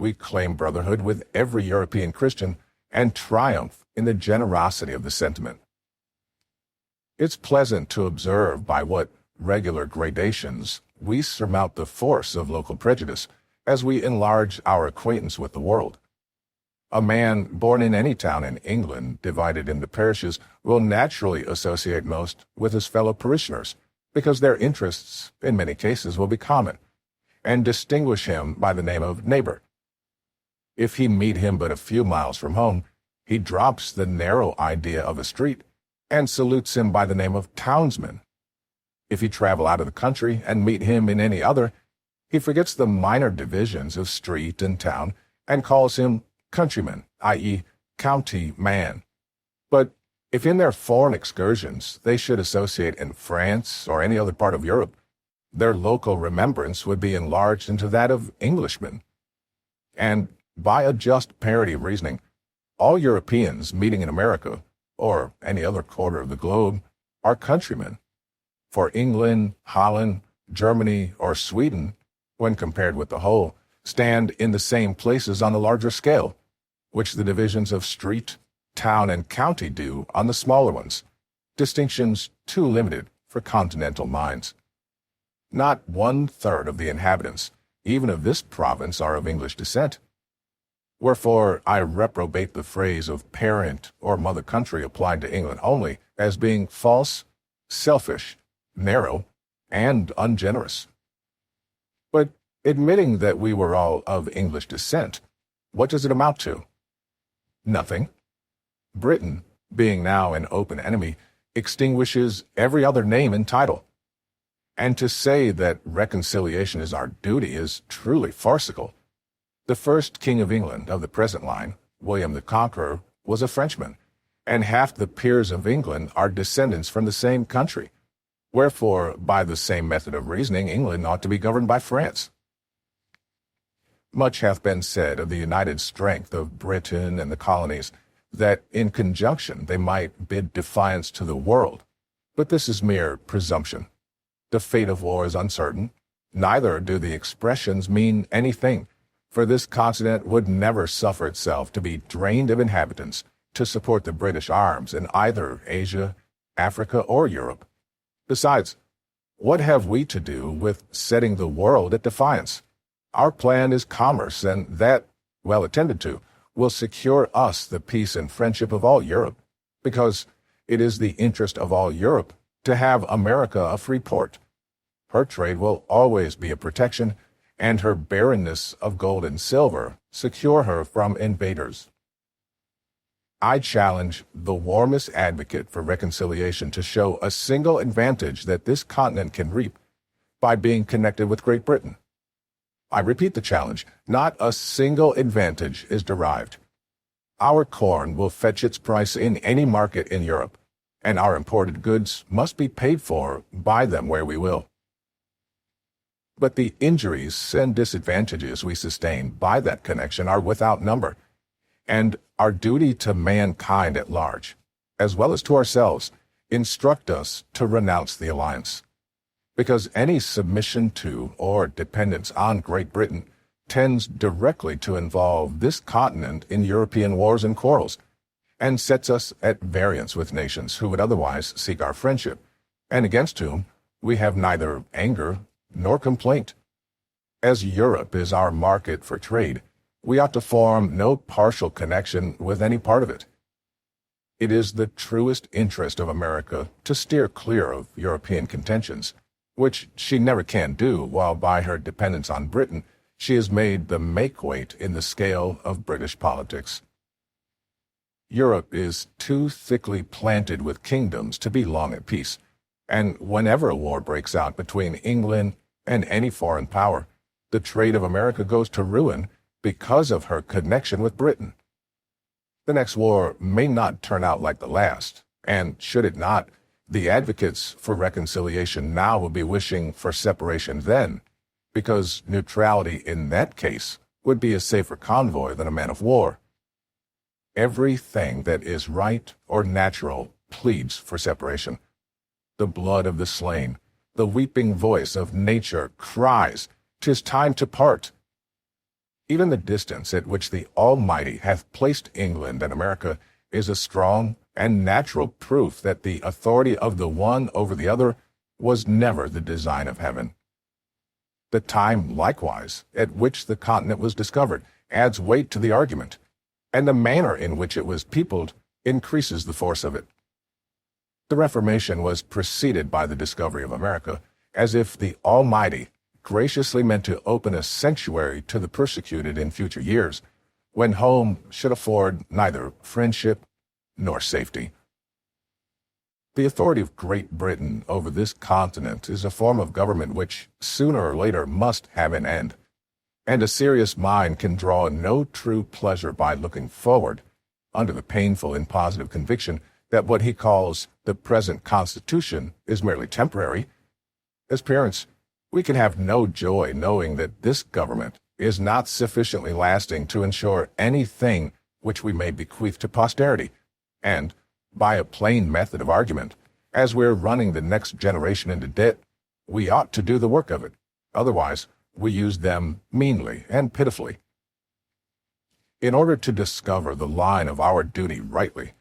we claim brotherhood with every European Christian and triumph in the generosity of the sentiment. It's pleasant to observe by what regular gradations we surmount the force of local prejudice as we enlarge our acquaintance with the world. A man born in any town in England, divided into parishes, will naturally associate most with his fellow parishioners, because their interests, in many cases, will be common, and distinguish him by the name of neighbor. If he meet him but a few miles from home, he drops the narrow idea of a street and salutes him by the name of townsman. If he travel out of the country and meet him in any other, he forgets the minor divisions of street and town and calls him countryman, i.e., county man. But if in their foreign excursions they should associate in France or any other part of Europe, their local remembrance would be enlarged into that of Englishmen. And by a just parity of reasoning, all Europeans meeting in America, or any other quarter of the globe, are countrymen. For England, Holland, Germany, or Sweden, when compared with the whole, stand in the same places on the larger scale, which the divisions of street, town, and county do on the smaller ones, distinctions too limited for continental minds. Not 1/3 of the inhabitants, even of this province, are of English descent. Wherefore I reprobate the phrase of parent or mother country applied to England only as being false, selfish, narrow, and ungenerous. But admitting that we were all of English descent, what does it amount to? Nothing. Britain, being now an open enemy, extinguishes every other name and title. And to say that reconciliation is our duty is truly farcical. The first king of England of the present line, William the Conqueror, was a Frenchman, and half the peers of England are descendants from the same country. Wherefore, by the same method of reasoning, England ought to be governed by France. Much hath been said of the united strength of Britain and the colonies, that in conjunction they might bid defiance to the world. But this is mere presumption. The fate of war is uncertain. Neither do the expressions mean anything, for this continent would never suffer itself to be drained of inhabitants to support the British arms in either Asia, Africa, or Europe. Besides, what have we to do with setting the world at defiance? Our plan is commerce, and that, well attended to, will secure us the peace and friendship of all Europe, because it is the interest of all Europe to have America a free port. Her trade will always be a protection, and her barrenness of gold and silver secure her from invaders. I challenge the warmest advocate for reconciliation to show a single advantage that this continent can reap by being connected with Great Britain. I repeat the challenge. Not a single advantage is derived. Our corn will fetch its price in any market in Europe, and our imported goods must be paid for by them where we will. But the injuries and disadvantages we sustain by that connection are without number, and our duty to mankind at large, as well as to ourselves, instruct us to renounce the alliance. Because any submission to or dependence on Great Britain tends directly to involve this continent in European wars and quarrels, and sets us at variance with nations who would otherwise seek our friendship, and against whom we have neither anger nor complaint. As Europe is our market for trade, we ought to form no partial connection with any part of it. It is the truest interest of America to steer clear of European contentions, which she never can do while by her dependence on Britain she is made the make-weight in the scale of British politics. Europe is too thickly planted with kingdoms to be long at peace, and whenever a war breaks out between England and any foreign power, the trade of America goes to ruin because of her connection with Britain. The next war may not turn out like the last, and should it not, the advocates for reconciliation now will be wishing for separation then, because neutrality in that case would be a safer convoy than a man of war. Everything that is right or natural pleads for separation. The blood of the slain, the weeping voice of nature cries, "'Tis time to part." Even the distance at which the Almighty hath placed England and America is a strong and natural proof that the authority of the one over the other was never the design of heaven. The time, likewise, at which the continent was discovered adds weight to the argument, and the manner in which it was peopled increases the force of it. The Reformation was preceded by the discovery of America, as if the Almighty graciously meant to open a sanctuary to the persecuted in future years, when home should afford neither friendship nor safety. The authority of Great Britain over this continent is a form of government which, sooner or later, must have an end, and a serious mind can draw no true pleasure by looking forward, under the painful and positive conviction that what he calls the present Constitution is merely temporary. As parents, we can have no joy knowing that this government is not sufficiently lasting to ensure anything which we may bequeath to posterity, and, by a plain method of argument, as we're running the next generation into debt, we ought to do the work of it. Otherwise, we use them meanly and pitifully. In order to discover the line of our duty rightly,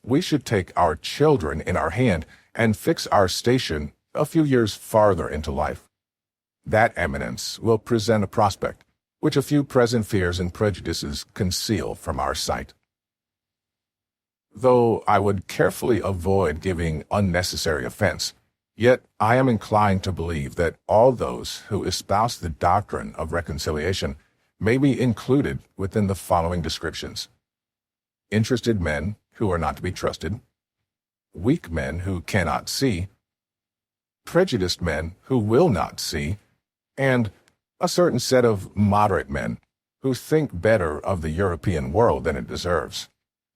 we should take our children in our hand and fix our station a few years farther into life. That eminence will present a prospect which a few present fears and prejudices conceal from our sight. Though I would carefully avoid giving unnecessary offense, yet I am inclined to believe that all those who espouse the doctrine of reconciliation may be included within the following descriptions: interested men who are not to be trusted, weak men who cannot see, prejudiced men who will not see, and a certain set of moderate men who think better of the European world than it deserves.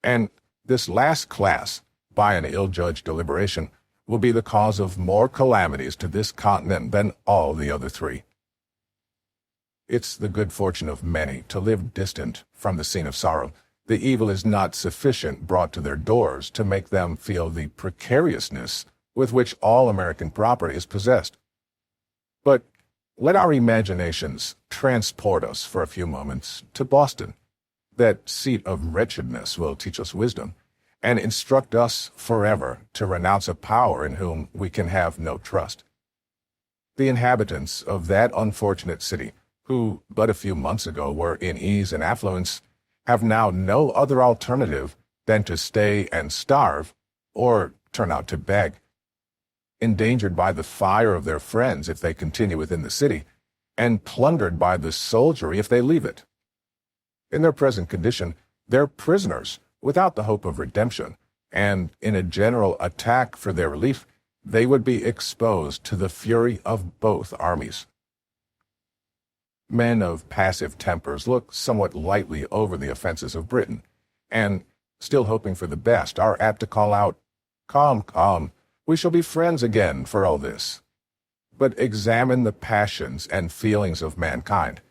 And this last class, by an ill-judged deliberation, will be the cause of more calamities to this continent than all the other three. It's the good fortune of many to live distant from the scene of sorrow. The evil is not sufficient brought to their doors to make them feel the precariousness with which all American property is possessed. But let our imaginations transport us for a few moments to Boston. That seat of wretchedness will teach us wisdom, and instruct us forever to renounce a power in whom we can have no trust. The inhabitants of that unfortunate city, who but a few months ago were in ease and affluence, have now no other alternative than to stay and starve, or turn out to beg, endangered by the fire of their friends if they continue within the city, and plundered by the soldiery if they leave it. In their present condition, they're prisoners without the hope of redemption, and in a general attack for their relief, they would be exposed to the fury of both armies. Men of passive tempers look somewhat lightly over the offenses of Britain, and, still hoping for the best, are apt to call out, "Come, come, we shall be friends again for all this." But examine the passions and feelings of mankind.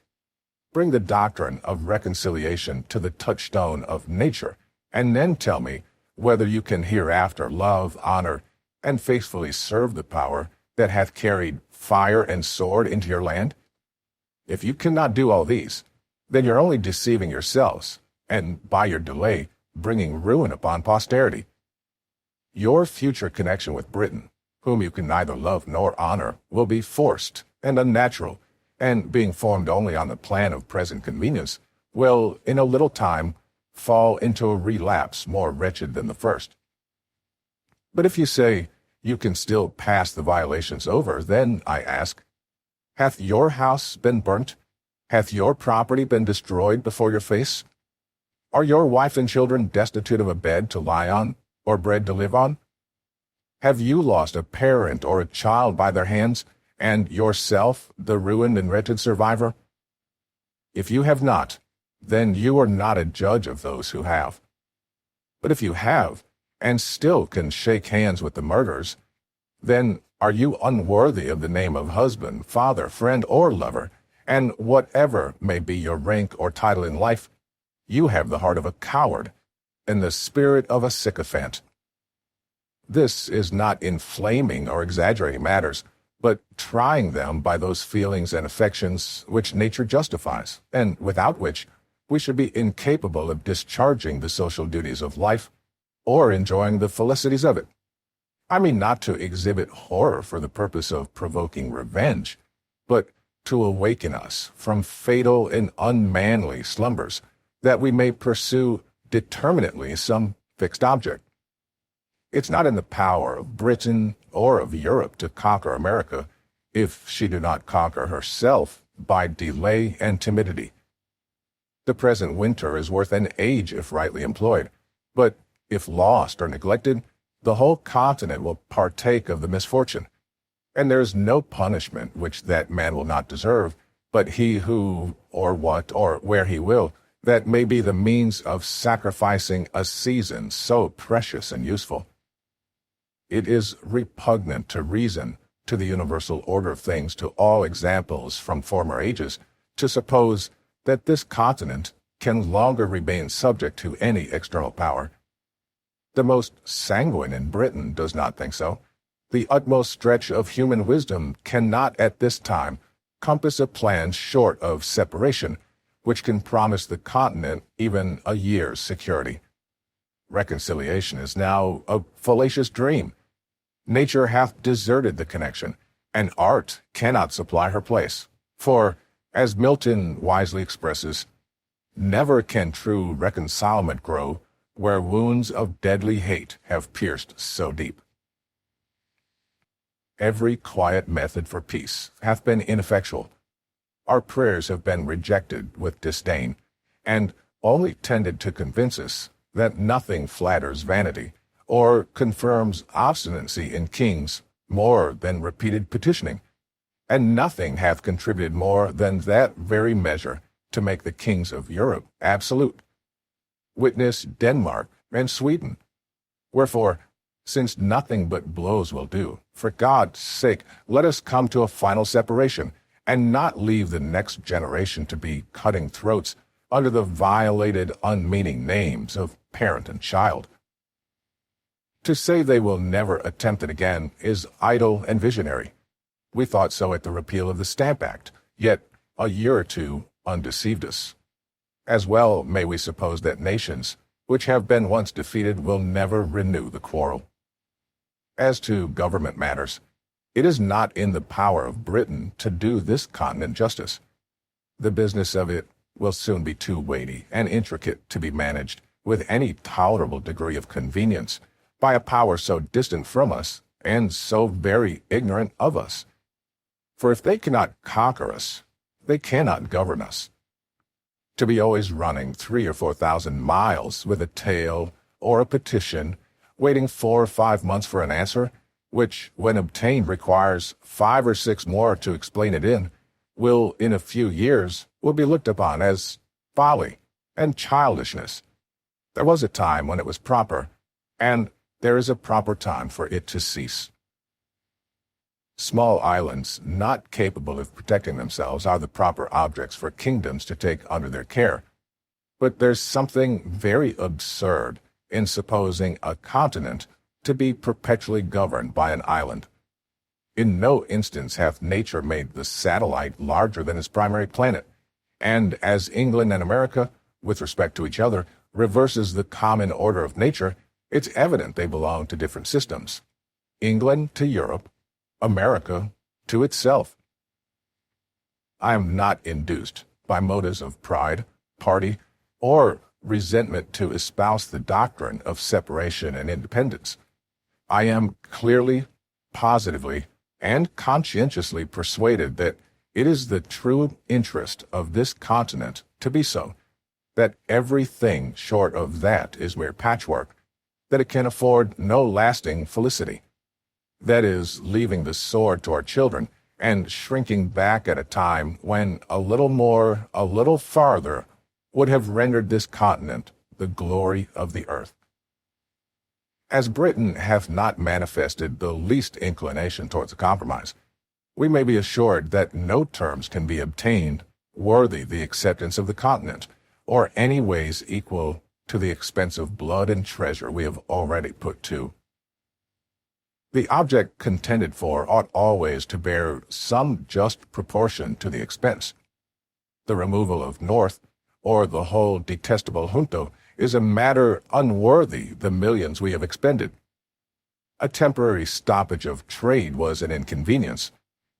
Bring the doctrine of reconciliation to the touchstone of nature, and then tell me whether you can hereafter love, honor, and faithfully serve the power that hath carried fire and sword into your land. If you cannot do all these, then you're only deceiving yourselves, and by your delay, bringing ruin upon posterity. Your future connection with Britain, whom you can neither love nor honor, will be forced and unnatural, and being formed only on the plan of present convenience, will, in a little time, fall into a relapse more wretched than the first. But if you say you can still pass the violations over, then, I ask, hath your house been burnt? Hath your property been destroyed before your face? Are your wife and children destitute of a bed to lie on, or bread to live on? Have you lost a parent or a child by their hands, and yourself the ruined and wretched survivor? If you have not, then you are not a judge of those who have. But if you have, and still can shake hands with the murderers, then are you unworthy of the name of husband, father, friend, or lover, and whatever may be your rank or title in life, you have the heart of a coward and the spirit of a sycophant. This is not inflaming or exaggerating matters, but trying them by those feelings and affections which nature justifies, and without which we should be incapable of discharging the social duties of life or enjoying the felicities of it. I mean not to exhibit horror for the purpose of provoking revenge, but to awaken us from fatal and unmanly slumbers, that we may pursue determinately some fixed object. It's not in the power of Britain or of Europe to conquer America, if she do not conquer herself by delay and timidity. The present winter is worth an age if rightly employed, but if lost or neglected, the whole continent will partake of the misfortune. And there is no punishment which that man will not deserve, but he who, or what, or where he will, that may be the means of sacrificing a season so precious and useful. It is repugnant to reason, to the universal order of things, to all examples from former ages, to suppose that this continent can longer remain subject to any external power. The most sanguine in Britain does not think so. The utmost stretch of human wisdom cannot at this time compass a plan short of separation, which can promise the continent even a year's security. Reconciliation is now a fallacious dream. Nature hath deserted the connection, and art cannot supply her place. For, as Milton wisely expresses, never can true reconcilement grow where wounds of deadly hate have pierced so deep. Every quiet method for peace hath been ineffectual. Our prayers have been rejected with disdain, and only tended to convince us that nothing flatters vanity, or confirms obstinacy in kings more than repeated petitioning, and nothing hath contributed more than that very measure to make the kings of Europe absolute. Witness Denmark and Sweden. Wherefore, since nothing but blows will do, for God's sake, let us come to a final separation, and not leave the next generation to be cutting throats under the violated, unmeaning names of parent and child. To say they will never attempt it again is idle and visionary. We thought so at the repeal of the Stamp Act, yet a year or two undeceived us. As well may we suppose that nations, which have been once defeated, will never renew the quarrel. As to government matters, it is not in the power of Britain to do this continent justice. The business of it will soon be too weighty and intricate to be managed with any tolerable degree of convenience by a power so distant from us and so very ignorant of us. For if they cannot conquer us, they cannot govern us. To be always running 3,000 or 4,000 miles with a tale or a petition, waiting 4 or 5 months for an answer, which, when obtained, requires 5 or 6 more to explain it will, in a few years, be looked upon as folly and childishness. There was a time when it was proper, and there is a proper time for it to cease. Small islands not capable of protecting themselves are the proper objects for kingdoms to take under their care. But there's something very absurd in supposing a continent to be perpetually governed by an island. In no instance hath nature made the satellite larger than its primary planet, and as England and America, with respect to each other, reverses the common order of nature, it's evident they belong to different systems. England to Europe, America to itself. I am not induced by motives of pride, party, or resentment to espouse the doctrine of separation and independence. I am clearly, positively, and conscientiously persuaded that it is the true interest of this continent to be so, that everything short of that is mere patchwork, that it can afford no lasting felicity. That is, leaving the sword to our children, and shrinking back at a time when a little more, a little farther, would have rendered this continent the glory of the earth. As Britain hath not manifested the least inclination towards a compromise, we may be assured that no terms can be obtained worthy the acceptance of the continent, or any ways equal to the expense of blood and treasure we have already put to. The object contended for ought always to bear some just proportion to the expense. The removal of North, or the whole detestable junto, is a matter unworthy the millions we have expended. A temporary stoppage of trade was an inconvenience,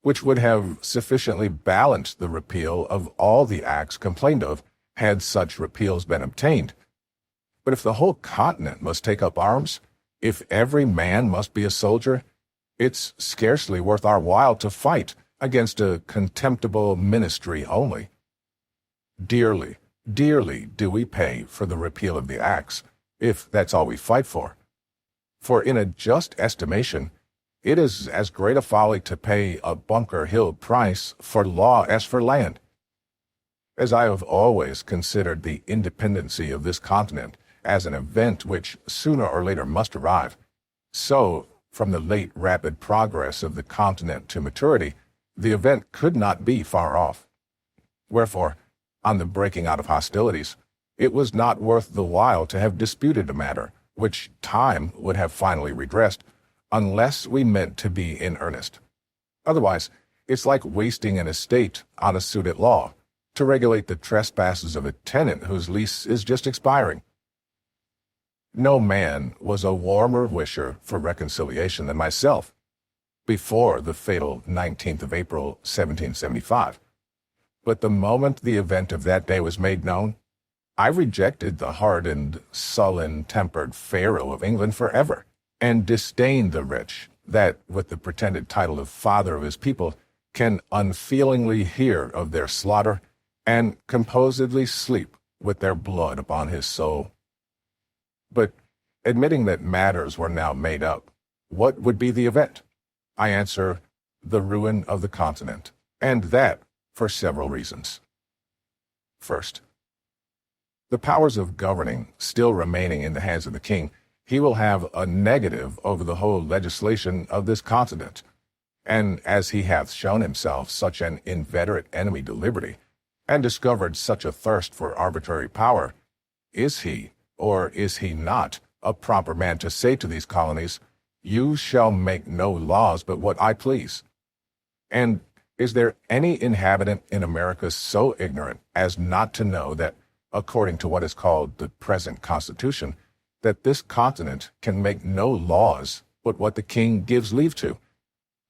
which would have sufficiently balanced the repeal of all the acts complained of, had such repeals been obtained. But if the whole continent must take up arms, if every man must be a soldier, it's scarcely worth our while to fight against a contemptible ministry only. Dearly, dearly do we pay for the repeal of the acts, if that's all we fight for. For in a just estimation, it is as great a folly to pay a Bunker Hill price for law as for land. As I have always considered the independency of this continent as an event which sooner or later must arrive, so, from the late rapid progress of the continent to maturity, the event could not be far off. Wherefore, on the breaking out of hostilities, it was not worth the while to have disputed a matter which time would have finally redressed, unless we meant to be in earnest. Otherwise, it's like wasting an estate on a suit at law, to regulate the trespasses of a tenant whose lease is just expiring. No man was a warmer wisher for reconciliation than myself, before the fatal 19th of April, 1775. But the moment the event of that day was made known, I rejected the hardened, sullen-tempered Pharaoh of England forever, and disdained the rich that, with the pretended title of father of his people, can unfeelingly hear of their slaughter and composedly sleep with their blood upon his soul. But, admitting that matters were now made up, what would be the event? I answer, the ruin of the continent, and that for several reasons. First, the powers of governing still remaining in the hands of the king, he will have a negative over the whole legislation of this continent. And as he hath shown himself such an inveterate enemy to liberty, and discovered such a thirst for arbitrary power, is he, or is he not, a proper man to say to these colonies, you shall make no laws but what I please? And is there any inhabitant in America so ignorant as not to know that, according to what is called the present Constitution, that this continent can make no laws but what the king gives leave to?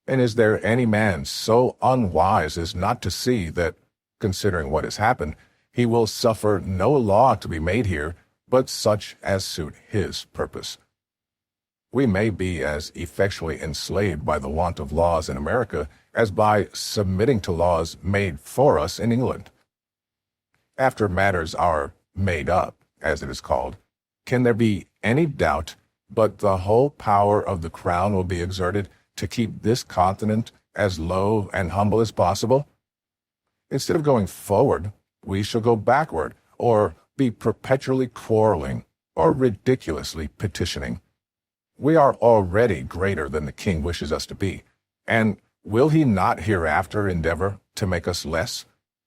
And is there any man so unwise as not to see that, considering what has happened, he will suffer no law to be made here but such as suit his purpose? We may be as effectually enslaved by the want of laws in America as by submitting to laws made for us in England. After matters are made up, as it is called, can there be any doubt but the whole power of the crown will be exerted to keep this continent as low and humble as possible? Instead of going forward, we shall go backward, or be perpetually quarreling, or ridiculously petitioning. We are already greater than the king wishes us to be, and will he not hereafter endeavor to make us less?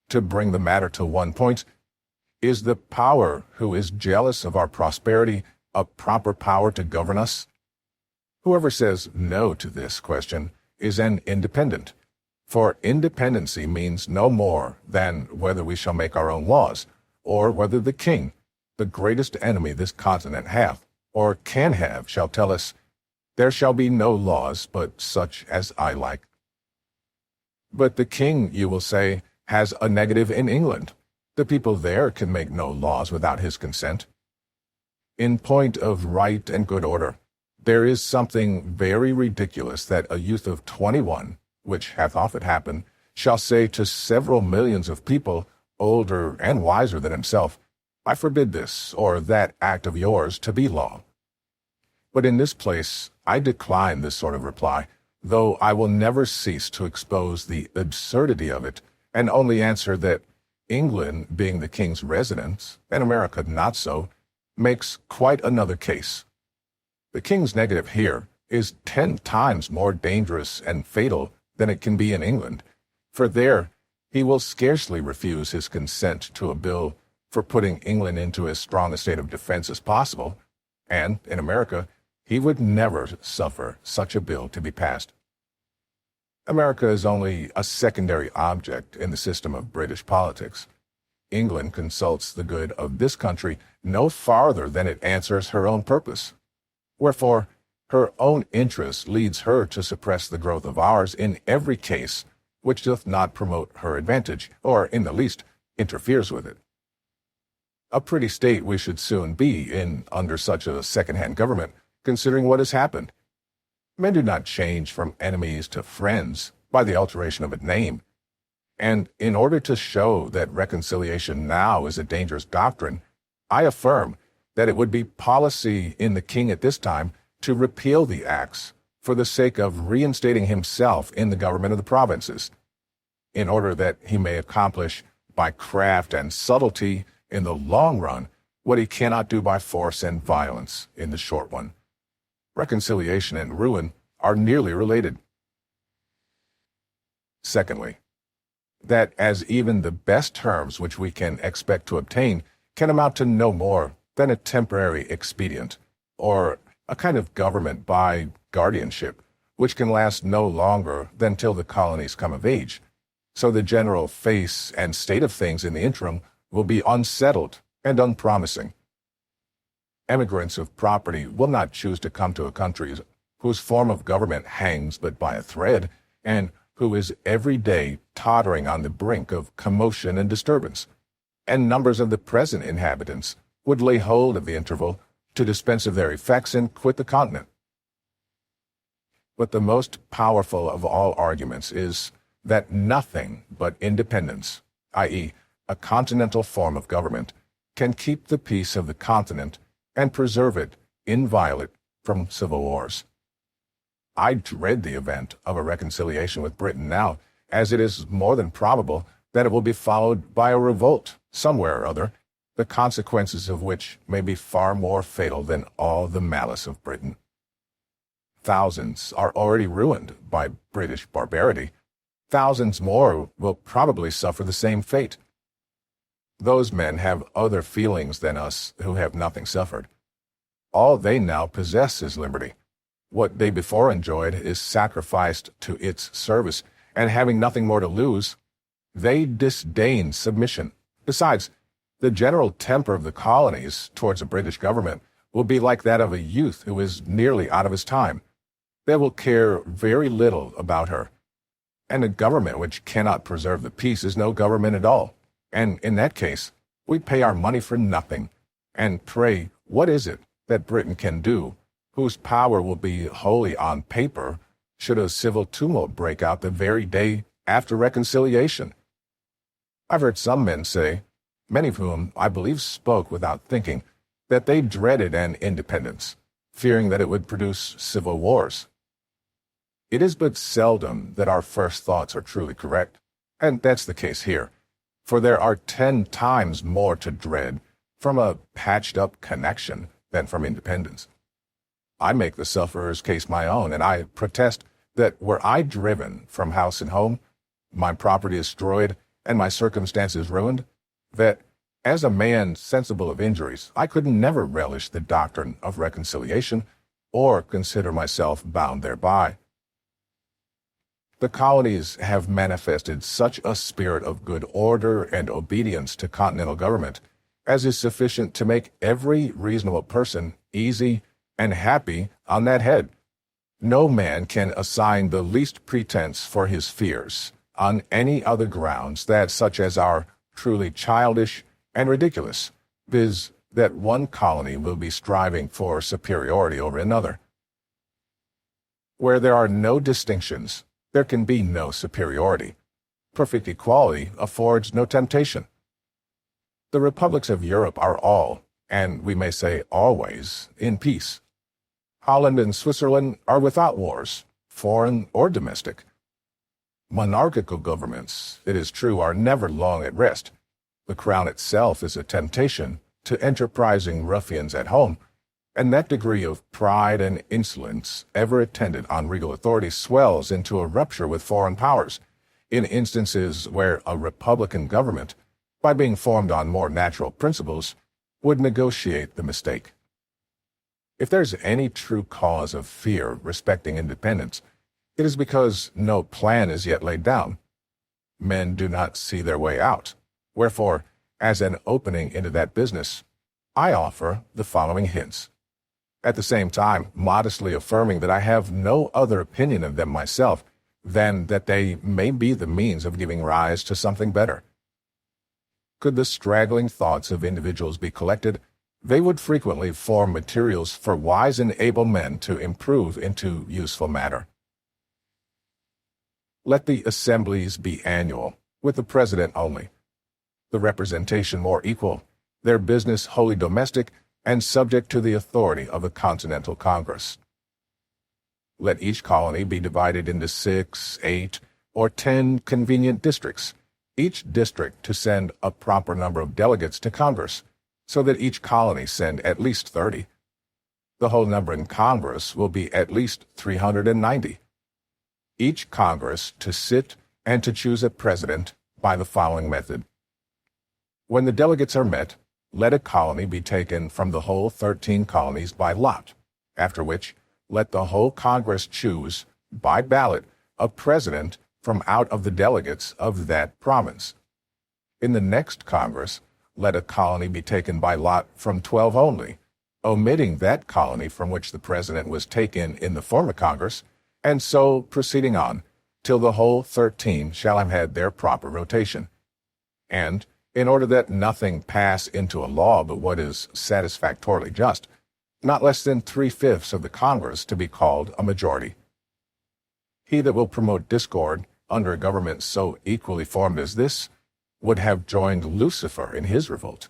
To bring the matter to one point, is the power who is jealous of our prosperity a proper power to govern us? Whoever says no to this question is an independent, for independency means no more than whether we shall make our own laws, or whether the king, the greatest enemy this continent hath, or can have, shall tell us, there shall be no laws but such as I like. But the king, you will say, has a negative in England. The people there can make no laws without his consent. In point of right and good order, there is something very ridiculous that a youth of 21, which hath often happened, shall say to several millions of people, older and wiser than himself, I forbid this or that act of yours to be law. But in this place I decline this sort of reply, though I will never cease to expose the absurdity of it, and only answer that England, being the king's residence, and America not so, makes quite another case. The king's negative here is 10 times more dangerous and fatal than it can be in England, for there he will scarcely refuse his consent to a bill for putting England into as strong a state of defense as possible, and, in America, he would never suffer such a bill to be passed. America is only a secondary object in the system of British politics. England consults the good of this country no farther than it answers her own purpose. Wherefore, her own interest leads her to suppress the growth of ours in every case which doth not promote her advantage, or, in the least, interferes with it. A pretty state we should soon be in under such a second-hand government, considering what has happened. Men do not change from enemies to friends by the alteration of a name. And in order to show that reconciliation now is a dangerous doctrine, I affirm that it would be policy in the king at this time to repeal the acts for the sake of reinstating himself in the government of the provinces, in order that he may accomplish by craft and subtlety in the long run what he cannot do by force and violence in the short one. Reconciliation and ruin are nearly related. Secondly, that as even the best terms which we can expect to obtain can amount to no more than a temporary expedient, or a kind of government by guardianship, which can last no longer than till the colonies come of age. So the general face and state of things in the interim will be unsettled and unpromising. Emigrants of property will not choose to come to a country whose form of government hangs but by a thread, and who is every day tottering on the brink of commotion and disturbance. And numbers of the present inhabitants would lay hold of the interval to dispense of their effects and quit the continent. But the most powerful of all arguments is that nothing but independence, i.e., a continental form of government, can keep the peace of the continent and preserve it inviolate from civil wars. I dread the event of a reconciliation with Britain now, as it is more than probable that it will be followed by a revolt somewhere or other, the consequences of which may be far more fatal than all the malice of Britain. Thousands are already ruined by British barbarity. Thousands more will probably suffer the same fate. Those men have other feelings than us who have nothing suffered. All they now possess is liberty. What they before enjoyed is sacrificed to its service, and having nothing more to lose, they disdain submission. Besides, the general temper of the colonies towards a British government will be like that of a youth who is nearly out of his time. They will care very little about her. And a government which cannot preserve the peace is no government at all. And in that case, we pay our money for nothing. And pray, what is it that Britain can do, whose power will be wholly on paper, should a civil tumult break out the very day after reconciliation? I've heard some men say, many of whom I believe spoke without thinking, that they dreaded an independence, fearing that it would produce civil wars. It is but seldom that our first thoughts are truly correct, and that's the case here, for there are 10 times more to dread from a patched-up connection than from independence. I make the sufferer's case my own, and I protest that were I driven from house and home, my property destroyed, and my circumstances ruined, that, as a man sensible of injuries, I could never relish the doctrine of reconciliation, or consider myself bound thereby. The colonies have manifested such a spirit of good order and obedience to continental government as is sufficient to make every reasonable person easy and happy on that head. No man can assign the least pretense for his fears on any other grounds than such as are truly childish and ridiculous, viz., that one colony will be striving for superiority over another. Where there are no distinctions, there can be no superiority. Perfect equality affords no temptation. The republics of Europe are all, and we may say always, in peace. Holland and Switzerland are without wars, foreign or domestic. Monarchical governments, it is true, are never long at rest. The crown itself is a temptation to enterprising ruffians at home, and that degree of pride and insolence ever attendant on regal authority swells into a rupture with foreign powers, in instances where a republican government, by being formed on more natural principles, would negotiate the mistake. If there's any true cause of fear respecting independence, it is because no plan is yet laid down. Men do not see their way out. Wherefore, as an opening into that business, I offer the following hints. At the same time, modestly affirming that I have no other opinion of them myself than that they may be the means of giving rise to something better. Could the straggling thoughts of individuals be collected, they would frequently form materials for wise and able men to improve into useful matter. Let the assemblies be annual, with the president only, the representation more equal, their business wholly domestic, and subject to the authority of the Continental Congress. Let each colony be divided into 6, 8, or 10 convenient districts, each district to send a proper number of delegates to Congress, so that each colony send at least 30. The whole number in Congress will be at least 390. Each Congress to sit and to choose a president by the following method. When the delegates are met, let a colony be taken from the whole 13 colonies by lot, after which let the whole Congress choose, by ballot, a president from out of the delegates of that province. In the next Congress, let a colony be taken by lot from 12 only, omitting that colony from which the president was taken in the former Congress, and so proceeding on, till the whole 13 shall have had their proper rotation. And, in order that nothing pass into a law but what is satisfactorily just, not less than 3/5 of the Congress to be called a majority. He that will promote discord under a government so equally formed as this would have joined Lucifer in his revolt.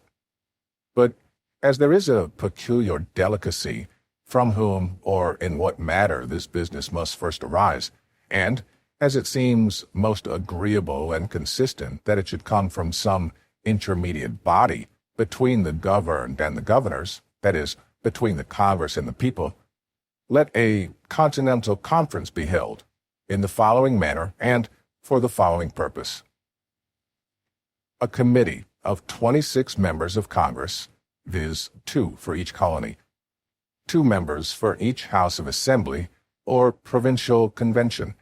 But as there is a peculiar delicacy from whom or in what matter this business must first arise, and as it seems most agreeable and consistent that it should come from some intermediate body between the governed and the governors, that is, between the Congress and the people, let a continental conference be held in the following manner and for the following purpose. A committee of 26 members of Congress, viz., 2 for each colony, 2 members for each House of Assembly or provincial convention,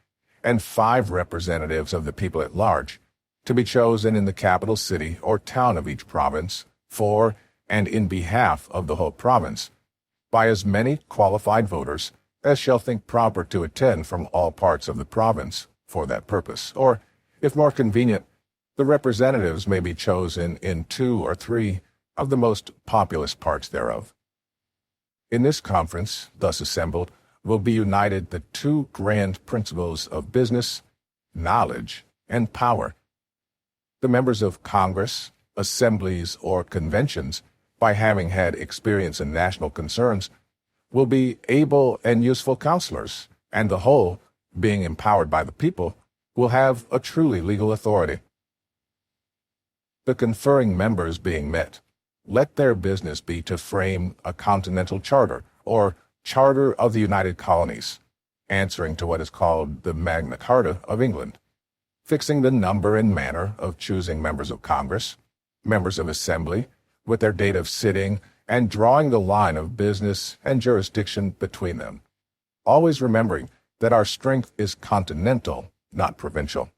and 5 representatives of the people at large, to be chosen in the capital city or town of each province for and in behalf of the whole province, by as many qualified voters as shall think proper to attend from all parts of the province for that purpose, or, if more convenient, the representatives may be chosen in 2 or 3 of the most populous parts thereof. In this conference, thus assembled, will be united the 2 grand principles of business, knowledge, and power. The members of Congress, assemblies, or conventions, by having had experience in national concerns, will be able and useful counselors, and the whole, being empowered by the people, will have a truly legal authority. The conferring members being met, let their business be to frame a continental charter, or Charter of the United Colonies, answering to what is called the Magna Carta of England, fixing the number and manner of choosing members of Congress, members of Assembly, with their date of sitting, and drawing the line of business and jurisdiction between them, always remembering that our strength is continental, not provincial.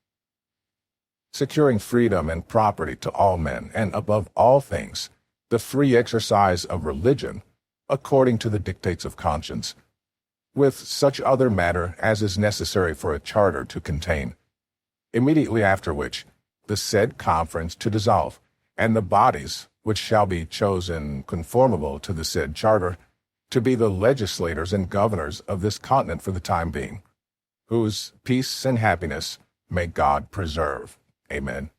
Securing freedom and property to all men, and above all things, the free exercise of religion, according to the dictates of conscience, with such other matter as is necessary for a charter to contain, immediately after which the said conference to dissolve, and the bodies which shall be chosen conformable to the said charter, to be the legislators and governors of this continent for the time being, whose peace and happiness may God preserve. Amen.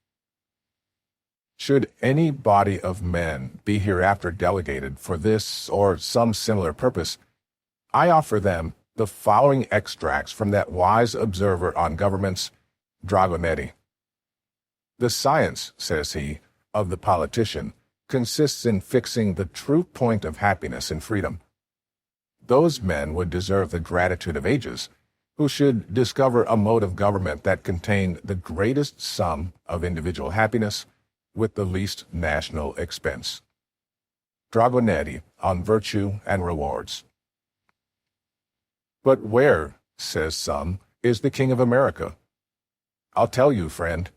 Should any body of men be hereafter delegated for this or some similar purpose, I offer them the following extracts from that wise observer on governments, Dragonetti. The science, says he, of the politician consists in fixing the true point of happiness and freedom. Those men would deserve the gratitude of ages who should discover a mode of government that contained the greatest sum of individual happiness with the least national expense. Dragonetti on Virtue and Rewards. But where, says some, is the King of America? I'll tell you, friend,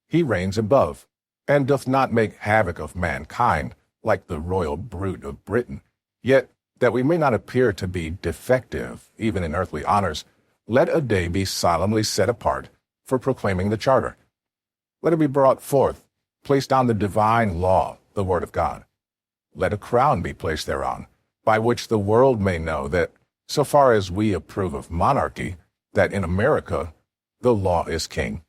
he reigns above, and doth not make havoc of mankind, like the royal brute of Britain. Yet, that we may not appear to be defective, even in earthly honors, let a day be solemnly set apart for proclaiming the charter. Let it be brought forth, placed on the divine law, the word of God. Let a crown be placed thereon, by which the world may know that, so far as we approve of monarchy, that in America the law is king.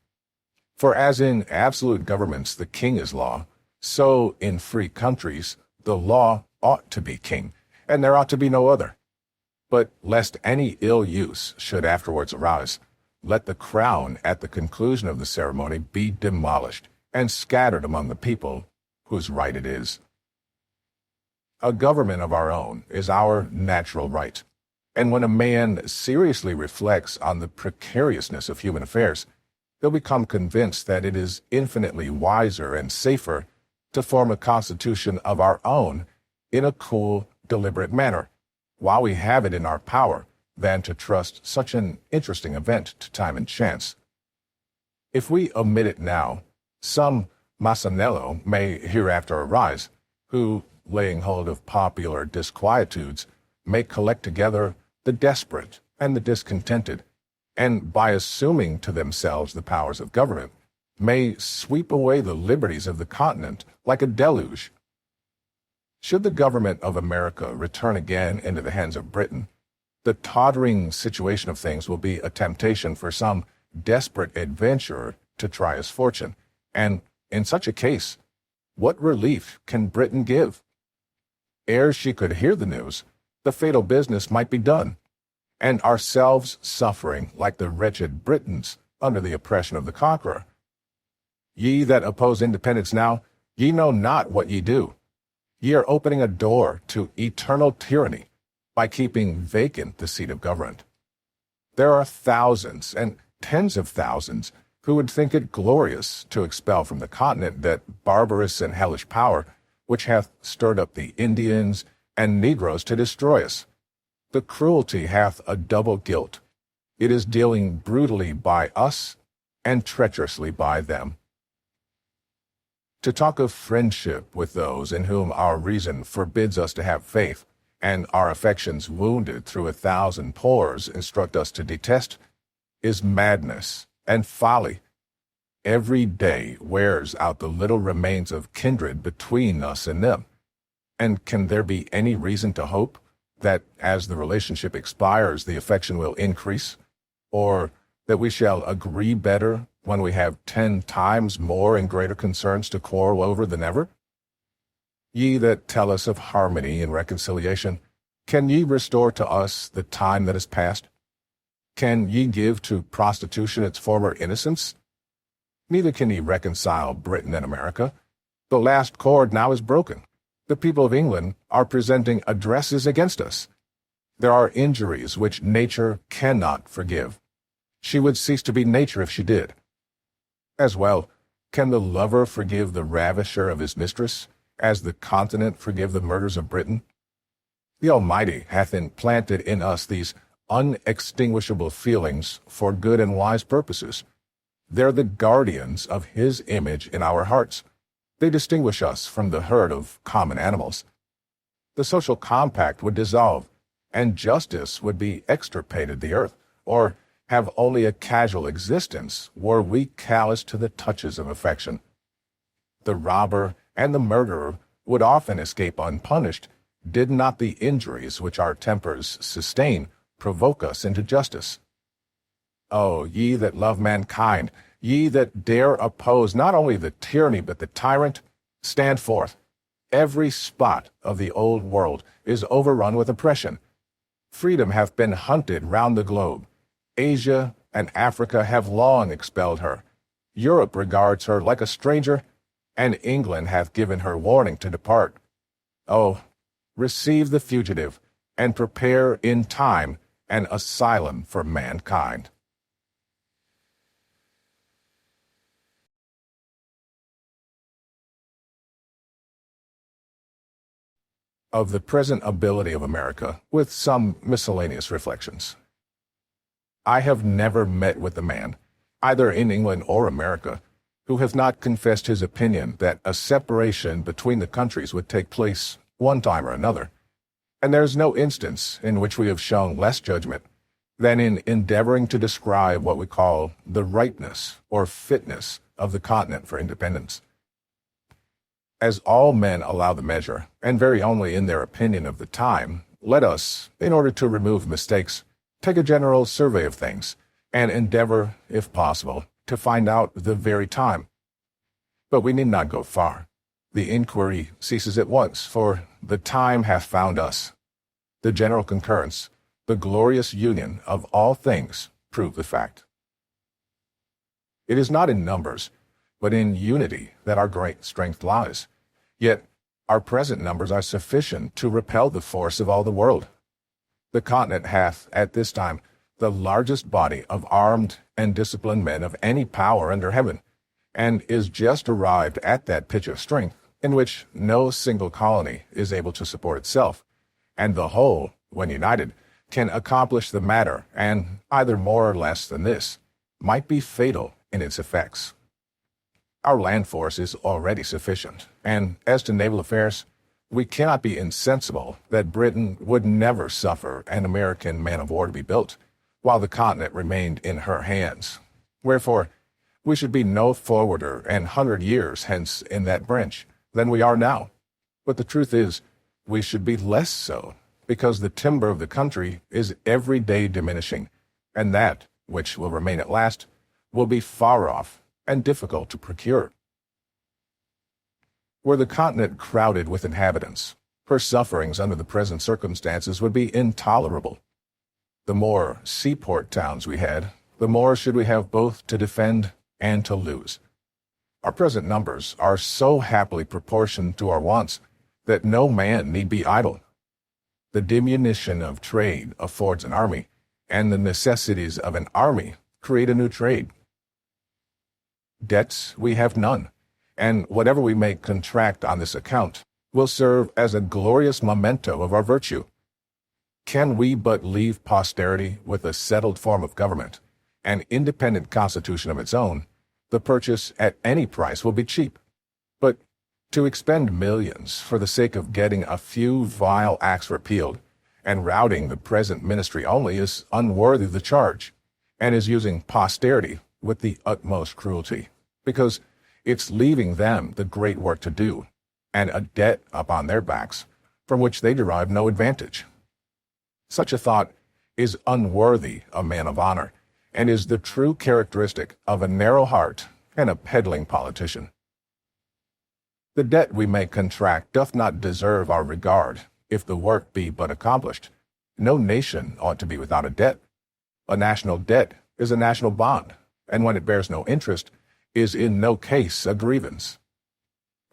For as in absolute governments the king is law, so in free countries the law ought to be king, and there ought to be no other. But lest any ill use should afterwards arise, let the crown at the conclusion of the ceremony be demolished and scattered among the people whose right it is. A government of our own is our natural right, and when a man seriously reflects on the precariousness of human affairs, he'll become convinced that it is infinitely wiser and safer to form a constitution of our own in a cool, deliberate manner, while we have it in our power, than to trust such an interesting event to time and chance. If we omit it now, some Massanello may hereafter arise, who, laying hold of popular disquietudes, may collect together the desperate and the discontented, and by assuming to themselves the powers of government, may sweep away the liberties of the continent like a deluge. Should the government of America return again into the hands of Britain, the tottering situation of things will be a temptation for some desperate adventurer to try his fortune, and in such a case, what relief can Britain give? Ere she could hear the news, the fatal business might be done, and ourselves suffering like the wretched Britons under the oppression of the conqueror. Ye that oppose independence now, ye know not what ye do. Ye are opening a door to eternal tyranny by keeping vacant the seat of government. There are thousands and tens of thousands who would think it glorious to expel from the continent that barbarous and hellish power which hath stirred up the Indians and Negroes to destroy us. The cruelty hath a double guilt. It is dealing brutally by us and treacherously by them. To talk of friendship with those in whom our reason forbids us to have faith, and our affections wounded through 1,000 pores instruct us to detest, is madness and folly. Every day wears out the little remains of kindred between us and them. And can there be any reason to hope that as the relationship expires the affection will increase, or that we shall agree better when we have 10 times more and greater concerns to quarrel over than ever? Ye that tell us of harmony and reconciliation, can ye restore to us the time that is past? Can ye give to prostitution its former innocence? Neither can ye reconcile Britain and America. The last cord now is broken. The people of England are presenting addresses against us. There are injuries which nature cannot forgive. She would cease to be nature if she did. As well, can the lover forgive the ravisher of his mistress, as the continent forgive the murders of Britain? The Almighty hath implanted in us these unextinguishable feelings for good and wise purposes. They're the guardians of His image in our hearts. They distinguish us from the herd of common animals. The social compact would dissolve, and justice would be extirpated the earth, or have only a casual existence were we callous to the touches of affection. The robber and the murderer would often escape unpunished, did not the injuries which our tempers sustain provoke us into justice. O ye that love mankind, ye that dare oppose not only the tyranny but the tyrant, stand forth. Every spot of the old world is overrun with oppression. Freedom hath been hunted round the globe. Asia and Africa have long expelled her. Europe regards her like a stranger, and England hath given her warning to depart. Oh, receive the fugitive, and prepare in time an asylum for mankind. Of the present ability of America, with some miscellaneous reflections. I have never met with a man, either in England or America, who has not confessed his opinion that a separation between the countries would take place one time or another. And there's no instance in which we have shown less judgment than in endeavoring to describe what we call the rightness or fitness of the continent for independence. As all men allow the measure, and vary only in their opinion of the time, let us, in order to remove mistakes, take a general survey of things, and endeavor, if possible, to find out the very time. But we need not go far. The inquiry ceases at once, for the time hath found us. The general concurrence, the glorious union of all things, prove the fact. It is not in numbers, but in unity that our great strength lies. Yet our present numbers are sufficient to repel the force of all the world. The continent hath, at this time, the largest body of armed and disciplined men of any power under heaven, and is just arrived at that pitch of strength in which no single colony is able to support itself, and the whole, when united, can accomplish the matter, and either more or less than this, might be fatal in its effects. Our land force is already sufficient, and as to naval affairs, we cannot be insensible that Britain would never suffer an American man-of-war to be built, while the continent remained in her hands. Wherefore, we should be no forwarder an 100 years hence in that branch than we are now. But the truth is, we should be less so, because the timber of the country is every day diminishing, and that, which will remain at last, will be far off and difficult to procure. Were the continent crowded with inhabitants, her sufferings under the present circumstances would be intolerable. The more seaport towns we had, the more should we have both to defend and to lose. Our present numbers are so happily proportioned to our wants that no man need be idle. The diminution of trade affords an army, and the necessities of an army create a new trade. Debts we have none, and whatever we may contract on this account will serve as a glorious memento of our virtue. Can we but leave posterity with a settled form of government, an independent constitution of its own, the purchase at any price will be cheap. But to expend millions for the sake of getting a few vile acts repealed and routing the present ministry only is unworthy of the charge, and is using posterity with the utmost cruelty, because it's leaving them the great work to do, and a debt upon their backs, from which they derive no advantage. Such a thought is unworthy a man of honor, and is the true characteristic of a narrow heart and a peddling politician. The debt we may contract doth not deserve our regard, if the work be but accomplished. No nation ought to be without a debt. A national debt is a national bond, and when it bears no interest, is in no case a grievance.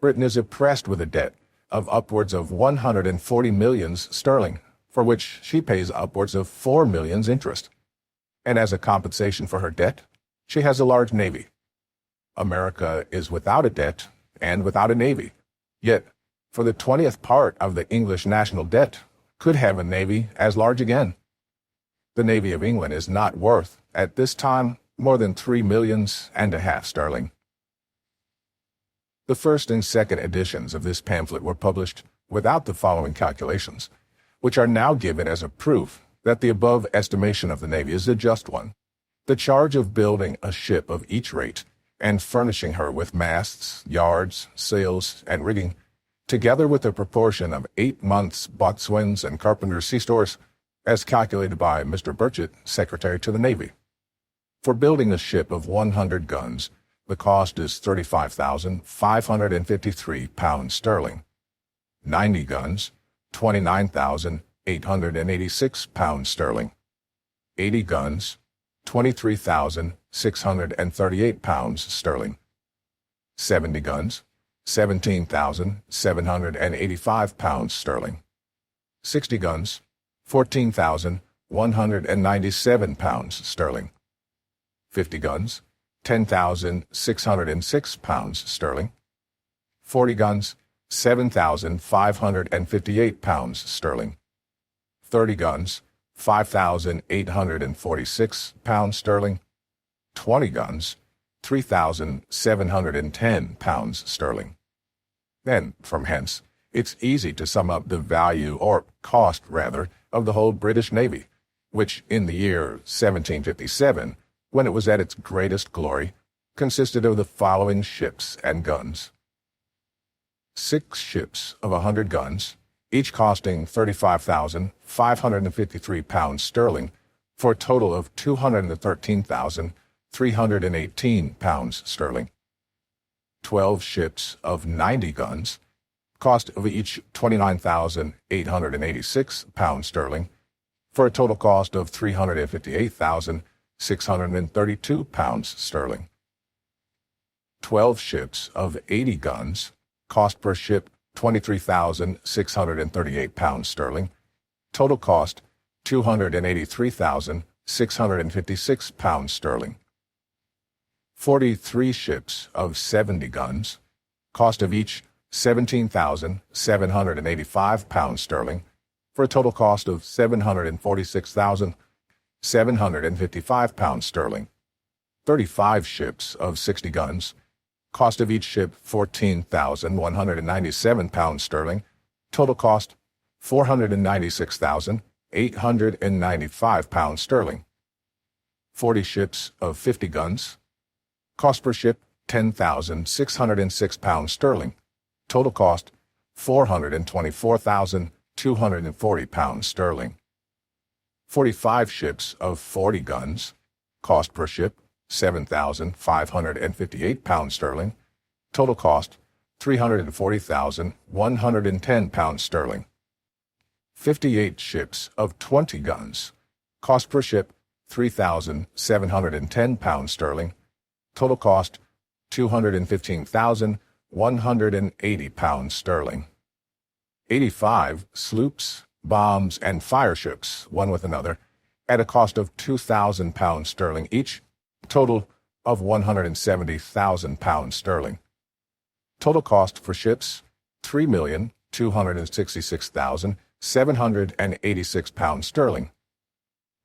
Britain is oppressed with a debt of upwards of 140 millions sterling, for which she pays upwards of 4 millions interest. And as a compensation for her debt, she has a large navy. America is without a debt and without a navy, yet for the 20th part of the English national debt could have a navy as large again. The navy of England is not worth, at this time, more than 3 millions and a half sterling. The first and second editions of this pamphlet were published without the following calculations, which are now given as a proof that the above estimation of the Navy is a just one. The charge of building a ship of each rate, and furnishing her with masts, yards, sails, and rigging, together with a proportion of 8 months' boatswains and carpenters' sea stores, as calculated by Mr. Burchett, Secretary to the Navy. For building a ship of 100 guns, the cost is £35,553 sterling. 90 guns, £29,886 sterling. 80 guns, £23,638 sterling. 70 guns, £17,785 sterling. 60 guns, £14,197 sterling. 50 guns, £10,606 sterling. 40 guns, £7,558 sterling. 30 guns, £5,846 sterling, 20 guns, £3,710 sterling. Then, from hence, it's easy to sum up the value, or cost rather, of the whole British Navy, which in the year 1757, when it was at its greatest glory, consisted of the following ships and guns. 6 ships of 100 guns, each costing £35,553 sterling, for a total of £213,318 sterling. 12 ships of 90 guns, cost of each £29,886 sterling, for a total cost of £358,632 sterling. 12 ships of 80 guns, cost per ship £23,638 sterling, total cost £283,656 sterling. 43 ships of 70 guns, cost of each £17,785 sterling, for a total cost of £746,755 sterling. 35 ships of 60 guns, cost of each ship £14,197 sterling, total cost £496,895 sterling. 40 ships of 50 guns, cost per ship £10,606 sterling, total cost £424,240 sterling. 45 ships of 40 guns, cost per ship £7,558 sterling, total cost £340,110 sterling. 58 ships of 20 guns, cost per ship £3,710 sterling, total cost £215,180 sterling. 85 sloops, bombs, and fireships, one with another, at a cost of £2,000 sterling each, total of £170,000 sterling. Total cost for ships, £3,266,786 sterling.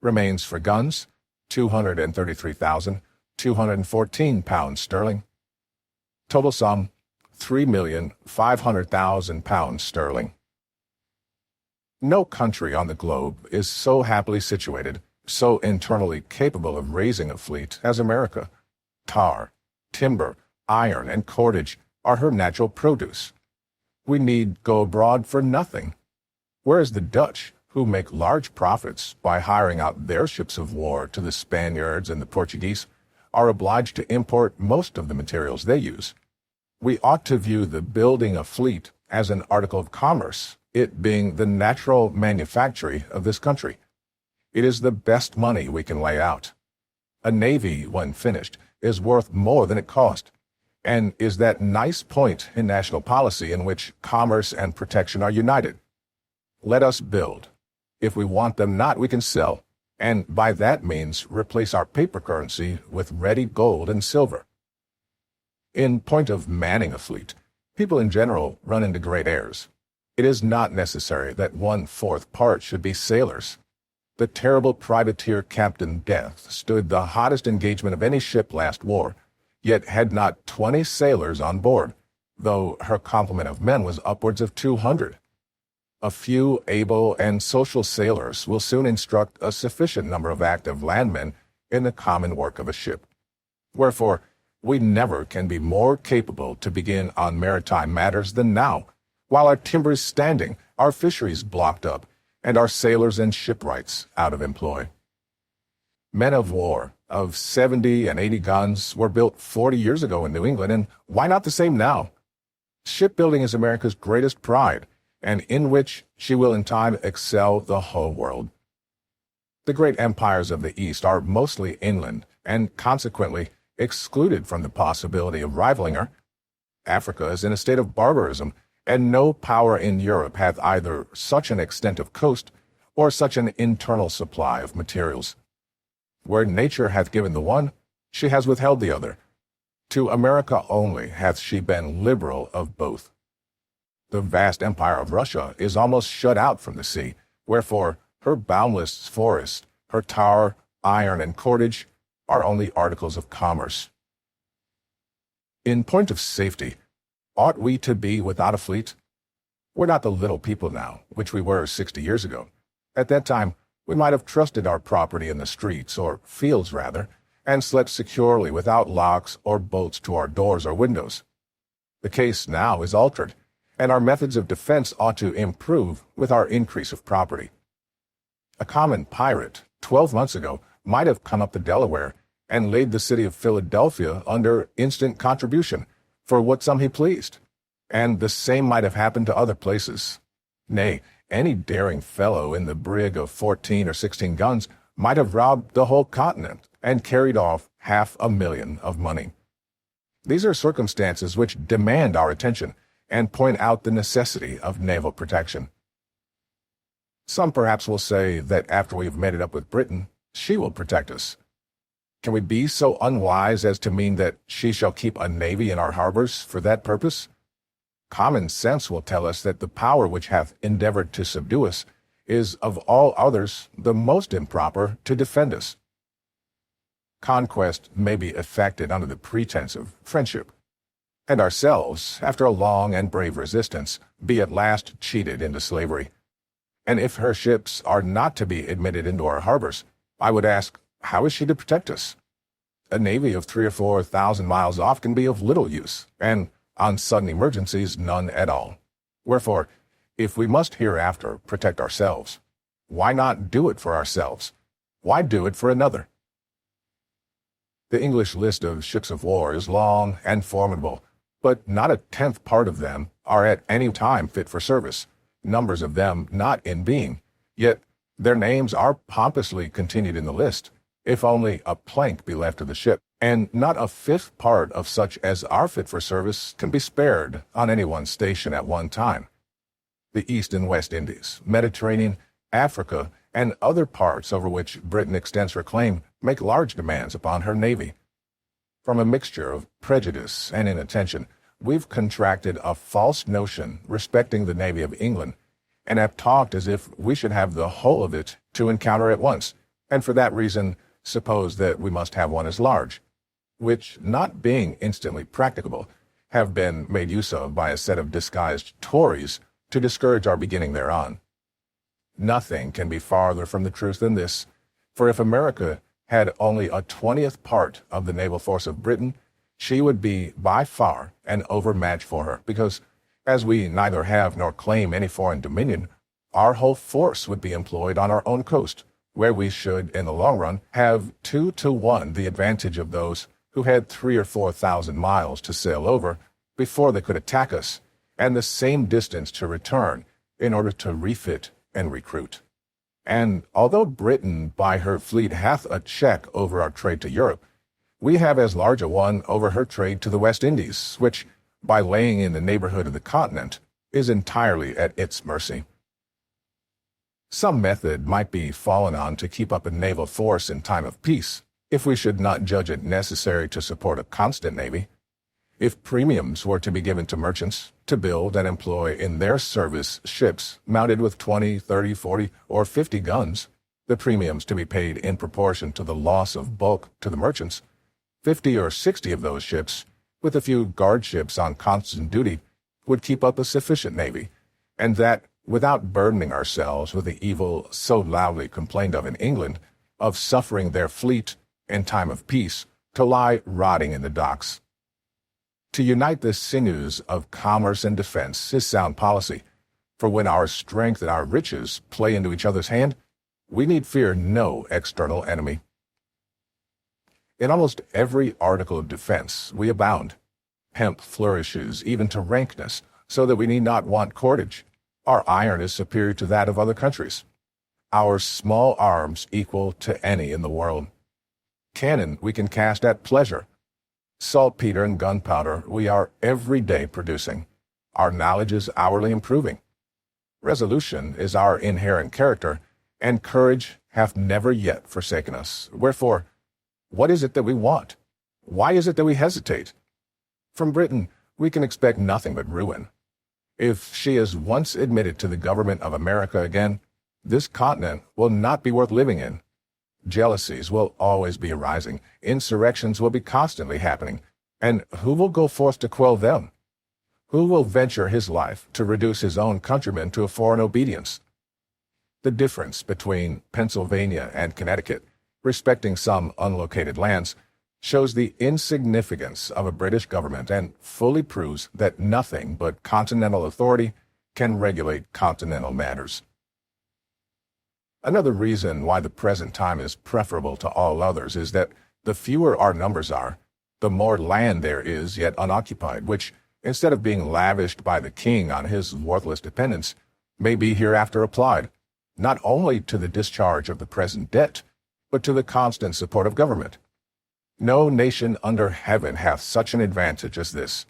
Remains for guns, £233,214 sterling. Total sum, £3,500,000 sterling. No country on the globe is so happily situated, so internally capable of raising a fleet as America. Tar, timber, iron, and cordage are her natural produce. We need go abroad for nothing. Whereas the Dutch, who make large profits by hiring out their ships of war to the Spaniards and the Portuguese, are obliged to import most of the materials they use. We ought to view the building a fleet as an article of commerce, it being the natural manufactory of this country. It is the best money we can lay out. A navy, when finished, is worth more than it cost, and is that nice point in national policy in which commerce and protection are united. Let us build. If we want them not, we can sell, and by that means replace our paper currency with ready gold and silver. In point of manning a fleet, people in general run into great errors. It is not necessary that 1/4 part should be sailors. The terrible privateer Captain Death stood the hottest engagement of any ship last war, yet had not 20 sailors on board, though her complement of men was upwards of 200. A few able and social sailors will soon instruct a sufficient number of active landmen in the common work of a ship. Wherefore, we never can be more capable to begin on maritime matters than now, while our timber is standing, our fisheries blocked up, and our sailors and shipwrights out of employ. Men of war of 70 and 80 guns were built 40 years ago in New England, and why not the same now? Shipbuilding is America's greatest pride, and in which she will in time excel the whole world. The great empires of the East are mostly inland, and consequently excluded from the possibility of rivaling her. Africa is in a state of barbarism, and no power in Europe hath either such an extent of coast or such an internal supply of materials. Where nature hath given the one, she has withheld the other. To America only hath she been liberal of both. The vast empire of Russia is almost shut out from the sea, wherefore her boundless forest, her tar, iron, and cordage are only articles of commerce. In point of safety, ought we to be without a fleet? We're not the little people now, which we were 60 years ago. At that time, we might have trusted our property in the streets, or fields rather, and slept securely without locks or bolts to our doors or windows. The case now is altered, and our methods of defense ought to improve with our increase of property. A common pirate, 12 months ago, might have come up the Delaware and laid the city of Philadelphia under instant contribution for what sum he pleased, and the same might have happened to other places. Nay, any daring fellow in the brig of 14 or 16 guns might have robbed the whole continent and carried off $500,000 of money. These are circumstances which demand our attention and point out the necessity of naval protection. Some perhaps will say that after we have made it up with Britain, she will protect us. Can we be so unwise as to mean that she shall keep a navy in our harbors for that purpose? Common sense will tell us that the power which hath endeavored to subdue us is of all others the most improper to defend us. Conquest may be effected under the pretense of friendship, and ourselves, after a long and brave resistance, be at last cheated into slavery. And if her ships are not to be admitted into our harbors, I would ask, how is she to protect us? A navy of 3,000 or 4,000 miles off can be of little use, and on sudden emergencies, none at all. Wherefore, if we must hereafter protect ourselves, why not do it for ourselves? Why do it for another? The English list of ships of war is long and formidable, but not a tenth part of them are at any time fit for service, numbers of them not in being. Yet their names are pompously continued in the list, if only a plank be left of the ship, and not a fifth part of such as are fit for service can be spared on any one station at one time. The East and West Indies, Mediterranean, Africa, and other parts over which Britain extends her claim make large demands upon her navy. From a mixture of prejudice and inattention, we've contracted a false notion respecting the Navy of England, and have talked as if we should have the whole of it to encounter at once, and for that reason suppose that we must have one as large, which, not being instantly practicable, have been made use of by a set of disguised Tories to discourage our beginning thereon. Nothing can be farther from the truth than this, for if America had only a 20th part of the naval force of Britain, she would be by far an overmatch for her, because, as we neither have nor claim any foreign dominion, our whole force would be employed on our own coast, where we should, in the long run, have 2 to 1 the advantage of those who had 3,000 or 4,000 miles to sail over before they could attack us, and the same distance to return in order to refit and recruit. And although Britain by her fleet hath a check over our trade to Europe, we have as large a one over her trade to the West Indies, which, by laying in the neighborhood of the continent, is entirely at its mercy. Some method might be fallen on to keep up a naval force in time of peace, if we should not judge it necessary to support a constant navy. If premiums were to be given to merchants to build and employ in their service ships mounted with 20, 30, 40, or 50 guns, the premiums to be paid in proportion to the loss of bulk to the merchants, 50 or 60 of those ships, with a few guard ships on constant duty, would keep up a sufficient navy, and that without burdening ourselves with the evil so loudly complained of in England, of suffering their fleet, in time of peace, to lie rotting in the docks. To unite the sinews of commerce and defense is sound policy, for when our strength and our riches play into each other's hand, we need fear no external enemy. In almost every article of defense we abound. Hemp flourishes even to rankness, so that we need not want cordage. Our iron is superior to that of other countries. Our small arms equal to any in the world. Cannon we can cast at pleasure. Saltpeter and gunpowder we are every day producing. Our knowledge is hourly improving. Resolution is our inherent character, and courage hath never yet forsaken us. Wherefore, what is it that we want? Why is it that we hesitate? From Britain we can expect nothing but ruin. If she is once admitted to the government of America again, this continent will not be worth living in. Jealousies will always be arising, insurrections will be constantly happening, and who will go forth to quell them? Who will venture his life to reduce his own countrymen to a foreign obedience? The difference between Pennsylvania and Connecticut, respecting some unlocated lands, shows the insignificance of a British government and fully proves that nothing but continental authority can regulate continental matters. Another reason why the present time is preferable to all others is that the fewer our numbers are, the more land there is yet unoccupied, which, instead of being lavished by the king on his worthless dependents, may be hereafter applied, not only to the discharge of the present debt, but to the constant support of government. No nation under heaven hath such an advantage as this.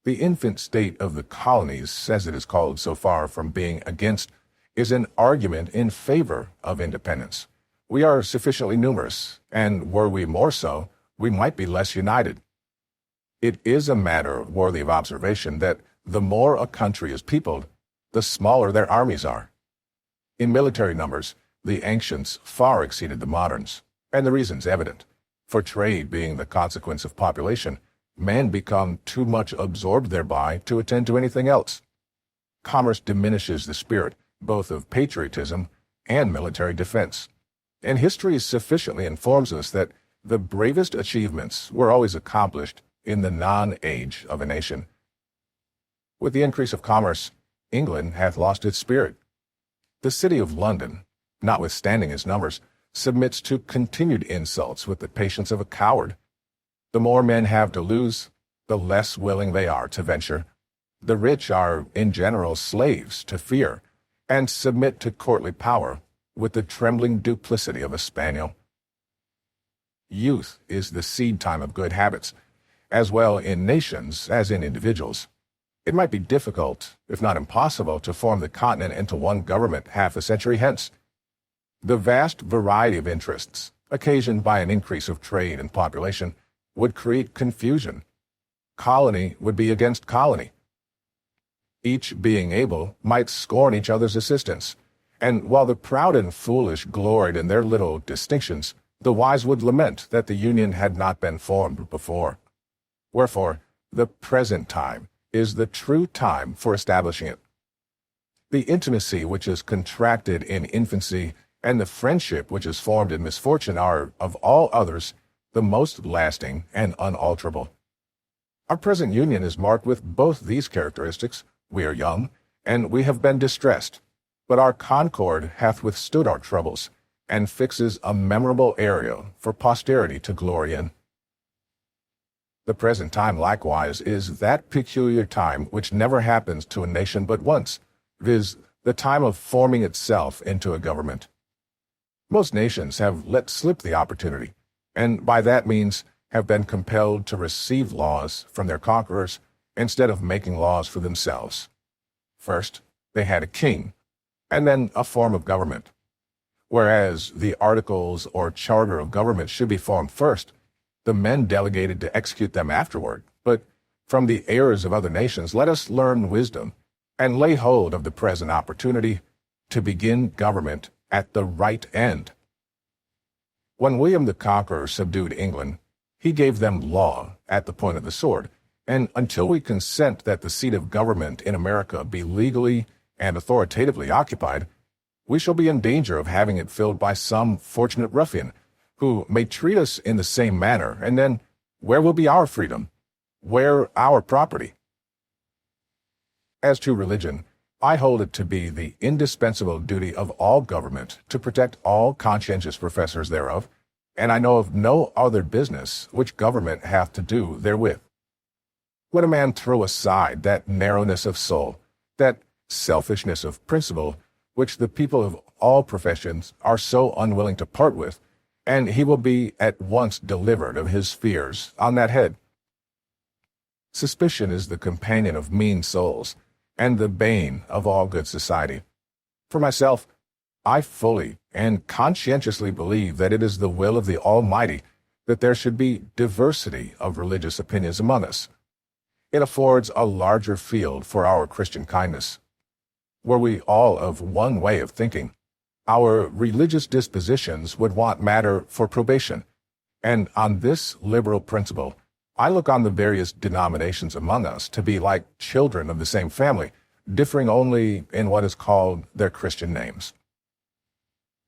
The infant state of the colonies, as it is called so far from being against, is an argument in favor of independence. We are sufficiently numerous, and were we more so, we might be less united. It is a matter worthy of observation that the more a country is peopled, the smaller their armies are. In military numbers, the ancients far exceeded the moderns, and the reason's evident. For trade being the consequence of population, men become too much absorbed thereby to attend to anything else. Commerce diminishes the spirit both of patriotism and military defense, and history sufficiently informs us that the bravest achievements were always accomplished in the non-age of a nation. With the increase of commerce, England hath lost its spirit. The city of London, notwithstanding its numbers, submits to continued insults with the patience of a coward. The more men have to lose, the less willing they are to venture. The rich are, in general, slaves to fear, and submit to courtly power with the trembling duplicity of a spaniel. Youth is the seed time of good habits, as well in nations as in individuals. It might be difficult, if not impossible, to form the continent into one government half a century hence. The vast variety of interests, occasioned by an increase of trade and population, would create confusion. Colony would be against colony. Each being able might scorn each other's assistance, and while the proud and foolish gloried in their little distinctions, the wise would lament that the union had not been formed before. Wherefore, the present time is the true time for establishing it. The intimacy which is contracted in infancy and the friendship which is formed in misfortune are, of all others, the most lasting and unalterable. Our present union is marked with both these characteristics. We are young, and we have been distressed, but our concord hath withstood our troubles, and fixes a memorable area for posterity to glory in. The present time, likewise, is that peculiar time which never happens to a nation but once, viz., the time of forming itself into a government. Most nations have let slip the opportunity, and by that means have been compelled to receive laws from their conquerors instead of making laws for themselves. First, they had a king, and then a form of government. Whereas the articles or charter of government should be formed first, the men delegated to execute them afterward. But from the errors of other nations, let us learn wisdom, and lay hold of the present opportunity to begin government at the right end. When William the Conqueror subdued England, he gave them law at the point of the sword, and until we consent that the seat of government in America be legally and authoritatively occupied, we shall be in danger of having it filled by some fortunate ruffian, who may treat us in the same manner, and then where will be our freedom? Where our property? As to religion, I hold it to be the indispensable duty of all government to protect all conscientious professors thereof, and I know of no other business which government hath to do therewith. Let a man throw aside that narrowness of soul, that selfishness of principle, which the people of all professions are so unwilling to part with, and he will be at once delivered of his fears on that head. Suspicion is the companion of mean souls, and the bane of all good society. For myself, I fully and conscientiously believe that it is the will of the Almighty that there should be diversity of religious opinions among us. It affords a larger field for our Christian kindness. Were we all of one way of thinking, our religious dispositions would want matter for probation. And on this liberal principle, I look on the various denominations among us to be like children of the same family, differing only in what is called their Christian names.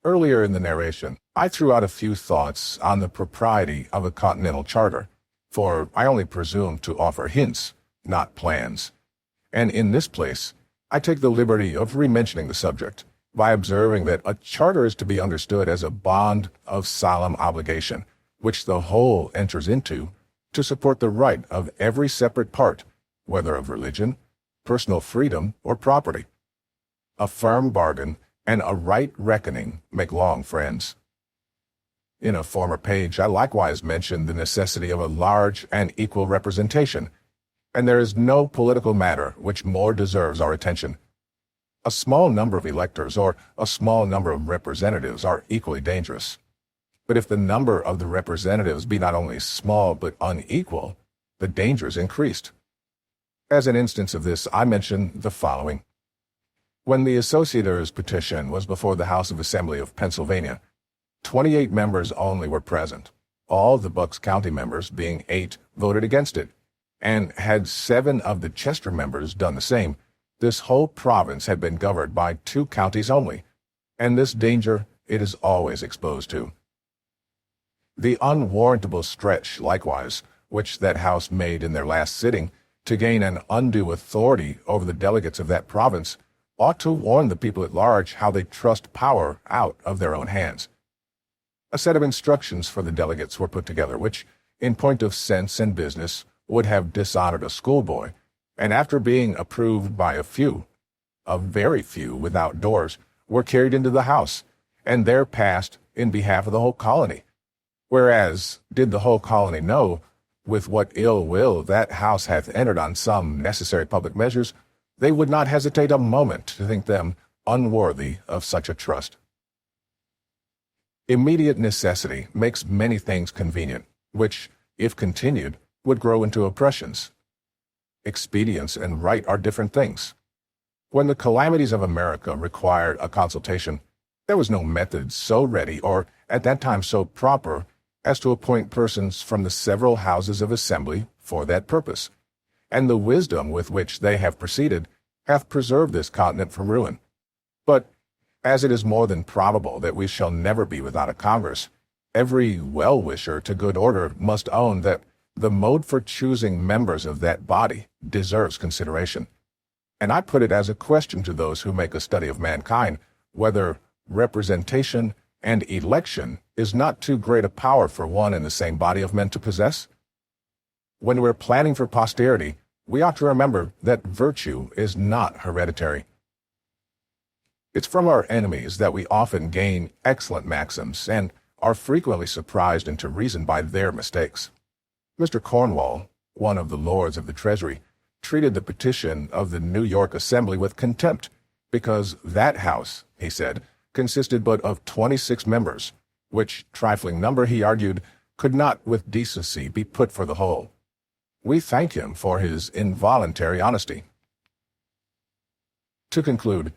Earlier in the narration, I threw out a few thoughts on the propriety of a continental charter, for I only presume to offer hints, not plans. And in this place, I take the liberty of re-mentioning the subject by observing that a charter is to be understood as a bond of solemn obligation, which the whole enters into to support the right of every separate part, whether of religion, personal freedom, or property. A firm bargain and a right reckoning make long friends. In a former page, I likewise mentioned the necessity of a large and equal representation, and there is no political matter which more deserves our attention. A small number of electors or a small number of representatives are equally dangerous. But if the number of the representatives be not only small but unequal, the danger is increased. As an instance of this, I mention the following. When the Associators' petition was before the House of Assembly of Pennsylvania, 28 members only were present. All the Bucks County members, being 8, voted against it, and had 7 of the Chester members done the same, this whole province had been governed by 2 counties only, and this danger it is always exposed to. The unwarrantable stretch, likewise, which that House made in their last sitting to gain an undue authority over the delegates of that province, ought to warn the people at large how they trust power out of their own hands. A set of instructions for the delegates were put together, which, in point of sense and business, would have dishonored a schoolboy, and after being approved by a very few without doors, were carried into the House, and there passed in behalf of the whole colony. Whereas, did the whole colony know with what ill will that House hath entered on some necessary public measures, they would not hesitate a moment to think them unworthy of such a trust. Immediate necessity makes many things convenient, which, if continued, would grow into oppressions. Expedience and right are different things. When the calamities of America required a consultation, there was no method so ready or at that time so proper as to appoint persons from the several houses of assembly for that purpose, and the wisdom with which they have proceeded hath preserved this continent from ruin. But as it is more than probable that we shall never be without a Congress, every well-wisher to good order must own that the mode for choosing members of that body deserves consideration. And I put it as a question to those who make a study of mankind, whether representation and election is not too great a power for one and the same body of men to possess? When we're planning for posterity, we ought to remember that virtue is not hereditary. It's from our enemies that we often gain excellent maxims and are frequently surprised into reason by their mistakes. Mr. Cornwall, one of the Lords of the Treasury, treated the petition of the New York Assembly with contempt, because that House, he said, consisted but of 26 members, which trifling number, he argued, could not with decency be put for the whole. We thank him for his involuntary honesty. To conclude,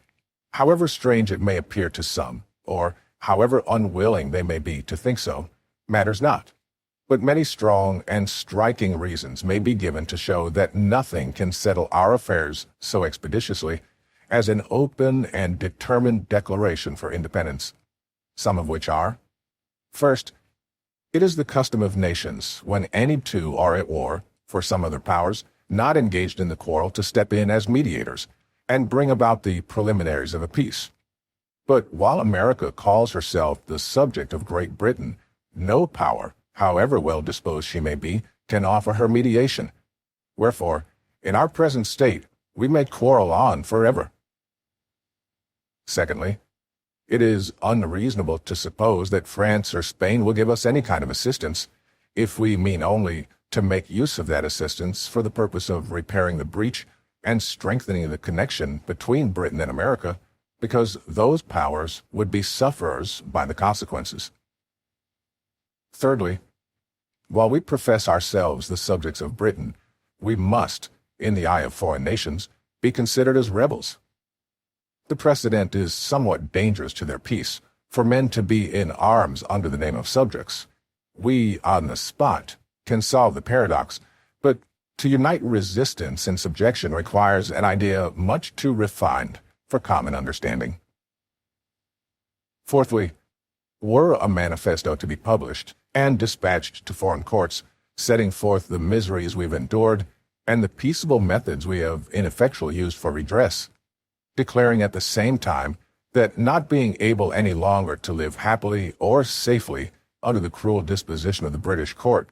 however strange it may appear to some, or however unwilling they may be to think so, matters not. But many strong and striking reasons may be given to show that nothing can settle our affairs so expeditiously as an open and determined declaration for independence, some of which are: first, it is the custom of nations, when any two are at war for some other powers, not engaged in the quarrel, to step in as mediators and bring about the preliminaries of a peace. But while America calls herself the subject of Great Britain, no power, however well disposed she may be, can offer her mediation. Wherefore, in our present state, we may quarrel on forever. Secondly, it is unreasonable to suppose that France or Spain will give us any kind of assistance, if we mean only to make use of that assistance for the purpose of repairing the breach and strengthening the connection between Britain and America, because those powers would be sufferers by the consequences. Thirdly, while we profess ourselves the subjects of Britain, we must, in the eye of foreign nations, be considered as rebels. The precedent is somewhat dangerous to their peace, for men to be in arms under the name of subjects. We, on the spot, can solve the paradox, but to unite resistance and subjection requires an idea much too refined for common understanding. Fourthly, were a manifesto to be published and dispatched to foreign courts, setting forth the miseries we've endured and the peaceable methods we have ineffectually used for redress, declaring at the same time that not being able any longer to live happily or safely under the cruel disposition of the British court,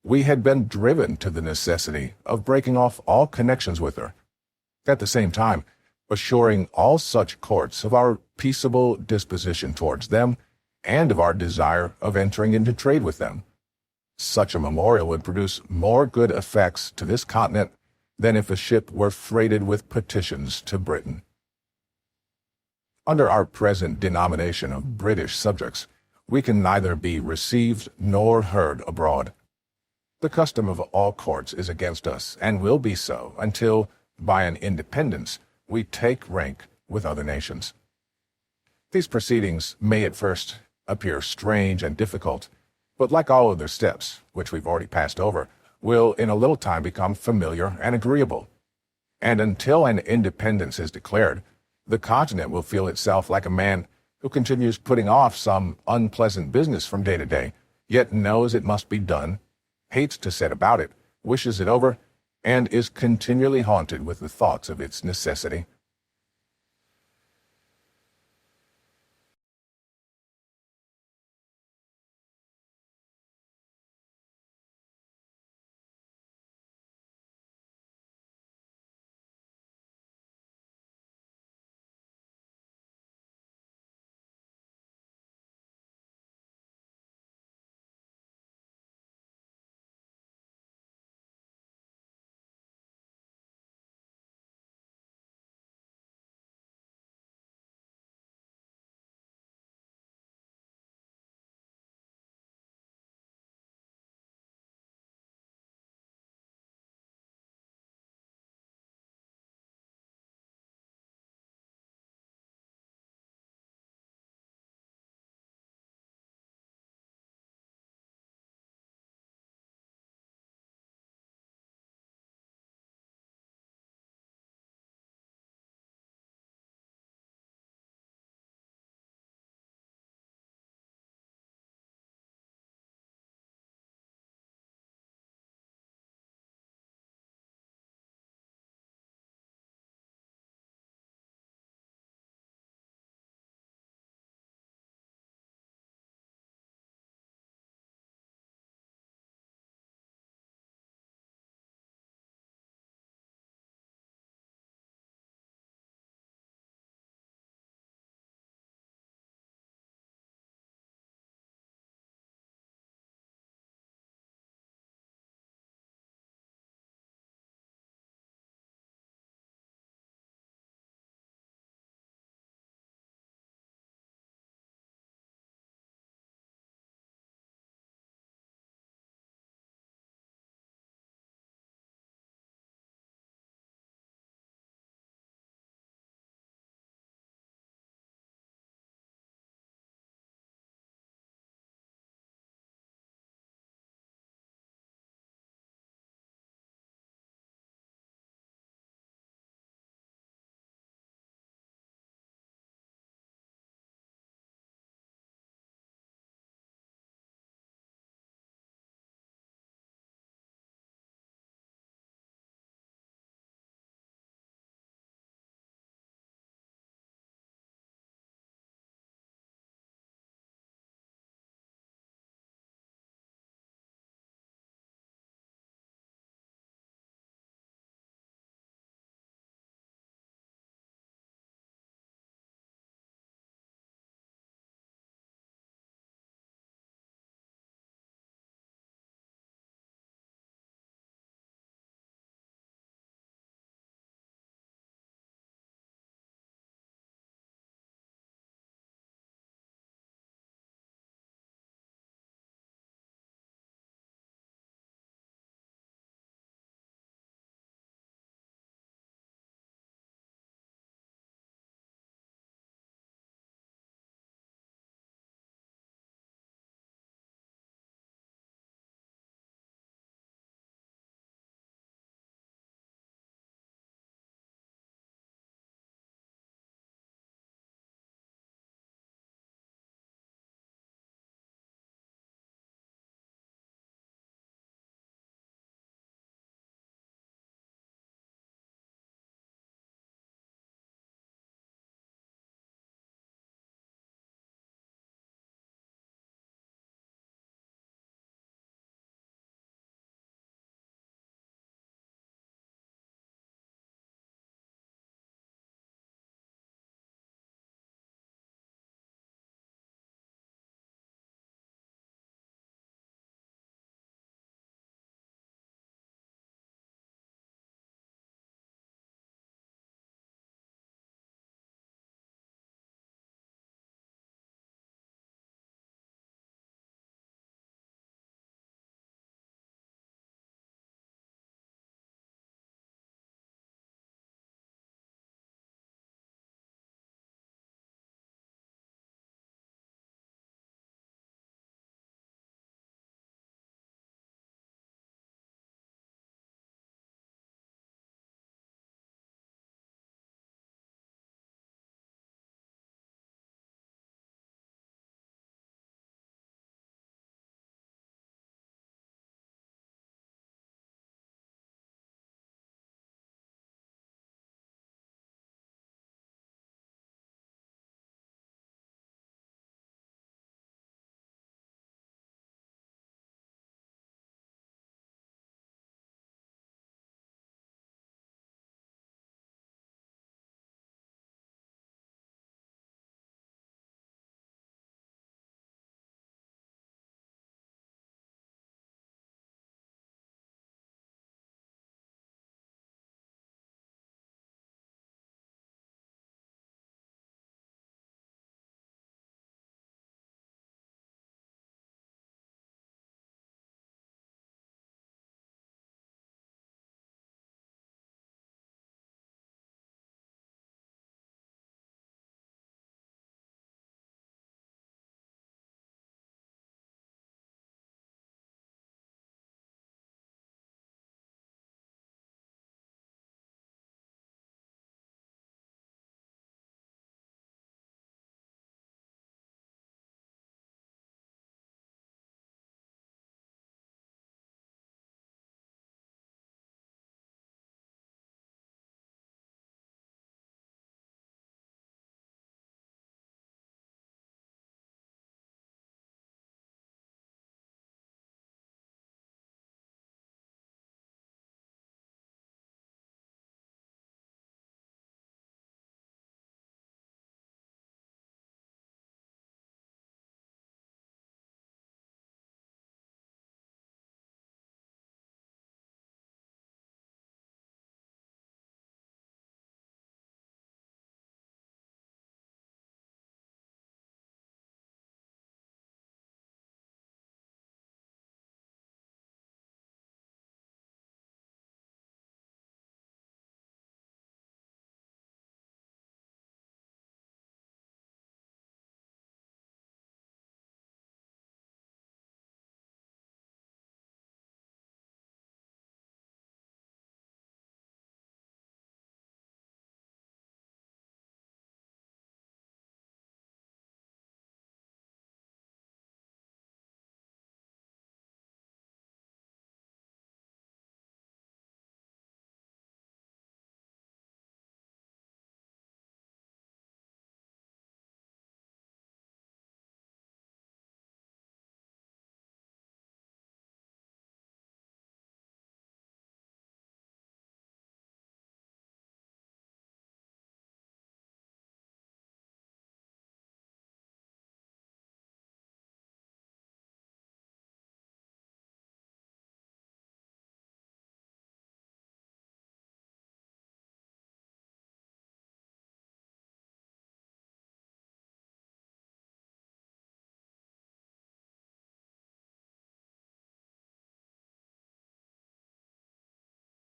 we had been driven to the necessity of breaking off all connections with her, at the same time assuring all such courts of our peaceable disposition towards them and of our desire of entering into trade with them. Such a memorial would produce more good effects to this continent than if a ship were freighted with petitions to Britain. Under our present denomination of British subjects, we can neither be received nor heard abroad. The custom of all courts is against us, and will be so until, by an independence, we take rank with other nations. These proceedings may at first appear strange and difficult, but like all other steps, which we've already passed over, will in a little time become familiar and agreeable. And until an independence is declared, the continent will feel itself like a man who continues putting off some unpleasant business from day to day, yet knows it must be done, hates to set about it, wishes it over, and is continually haunted with the thoughts of its necessity.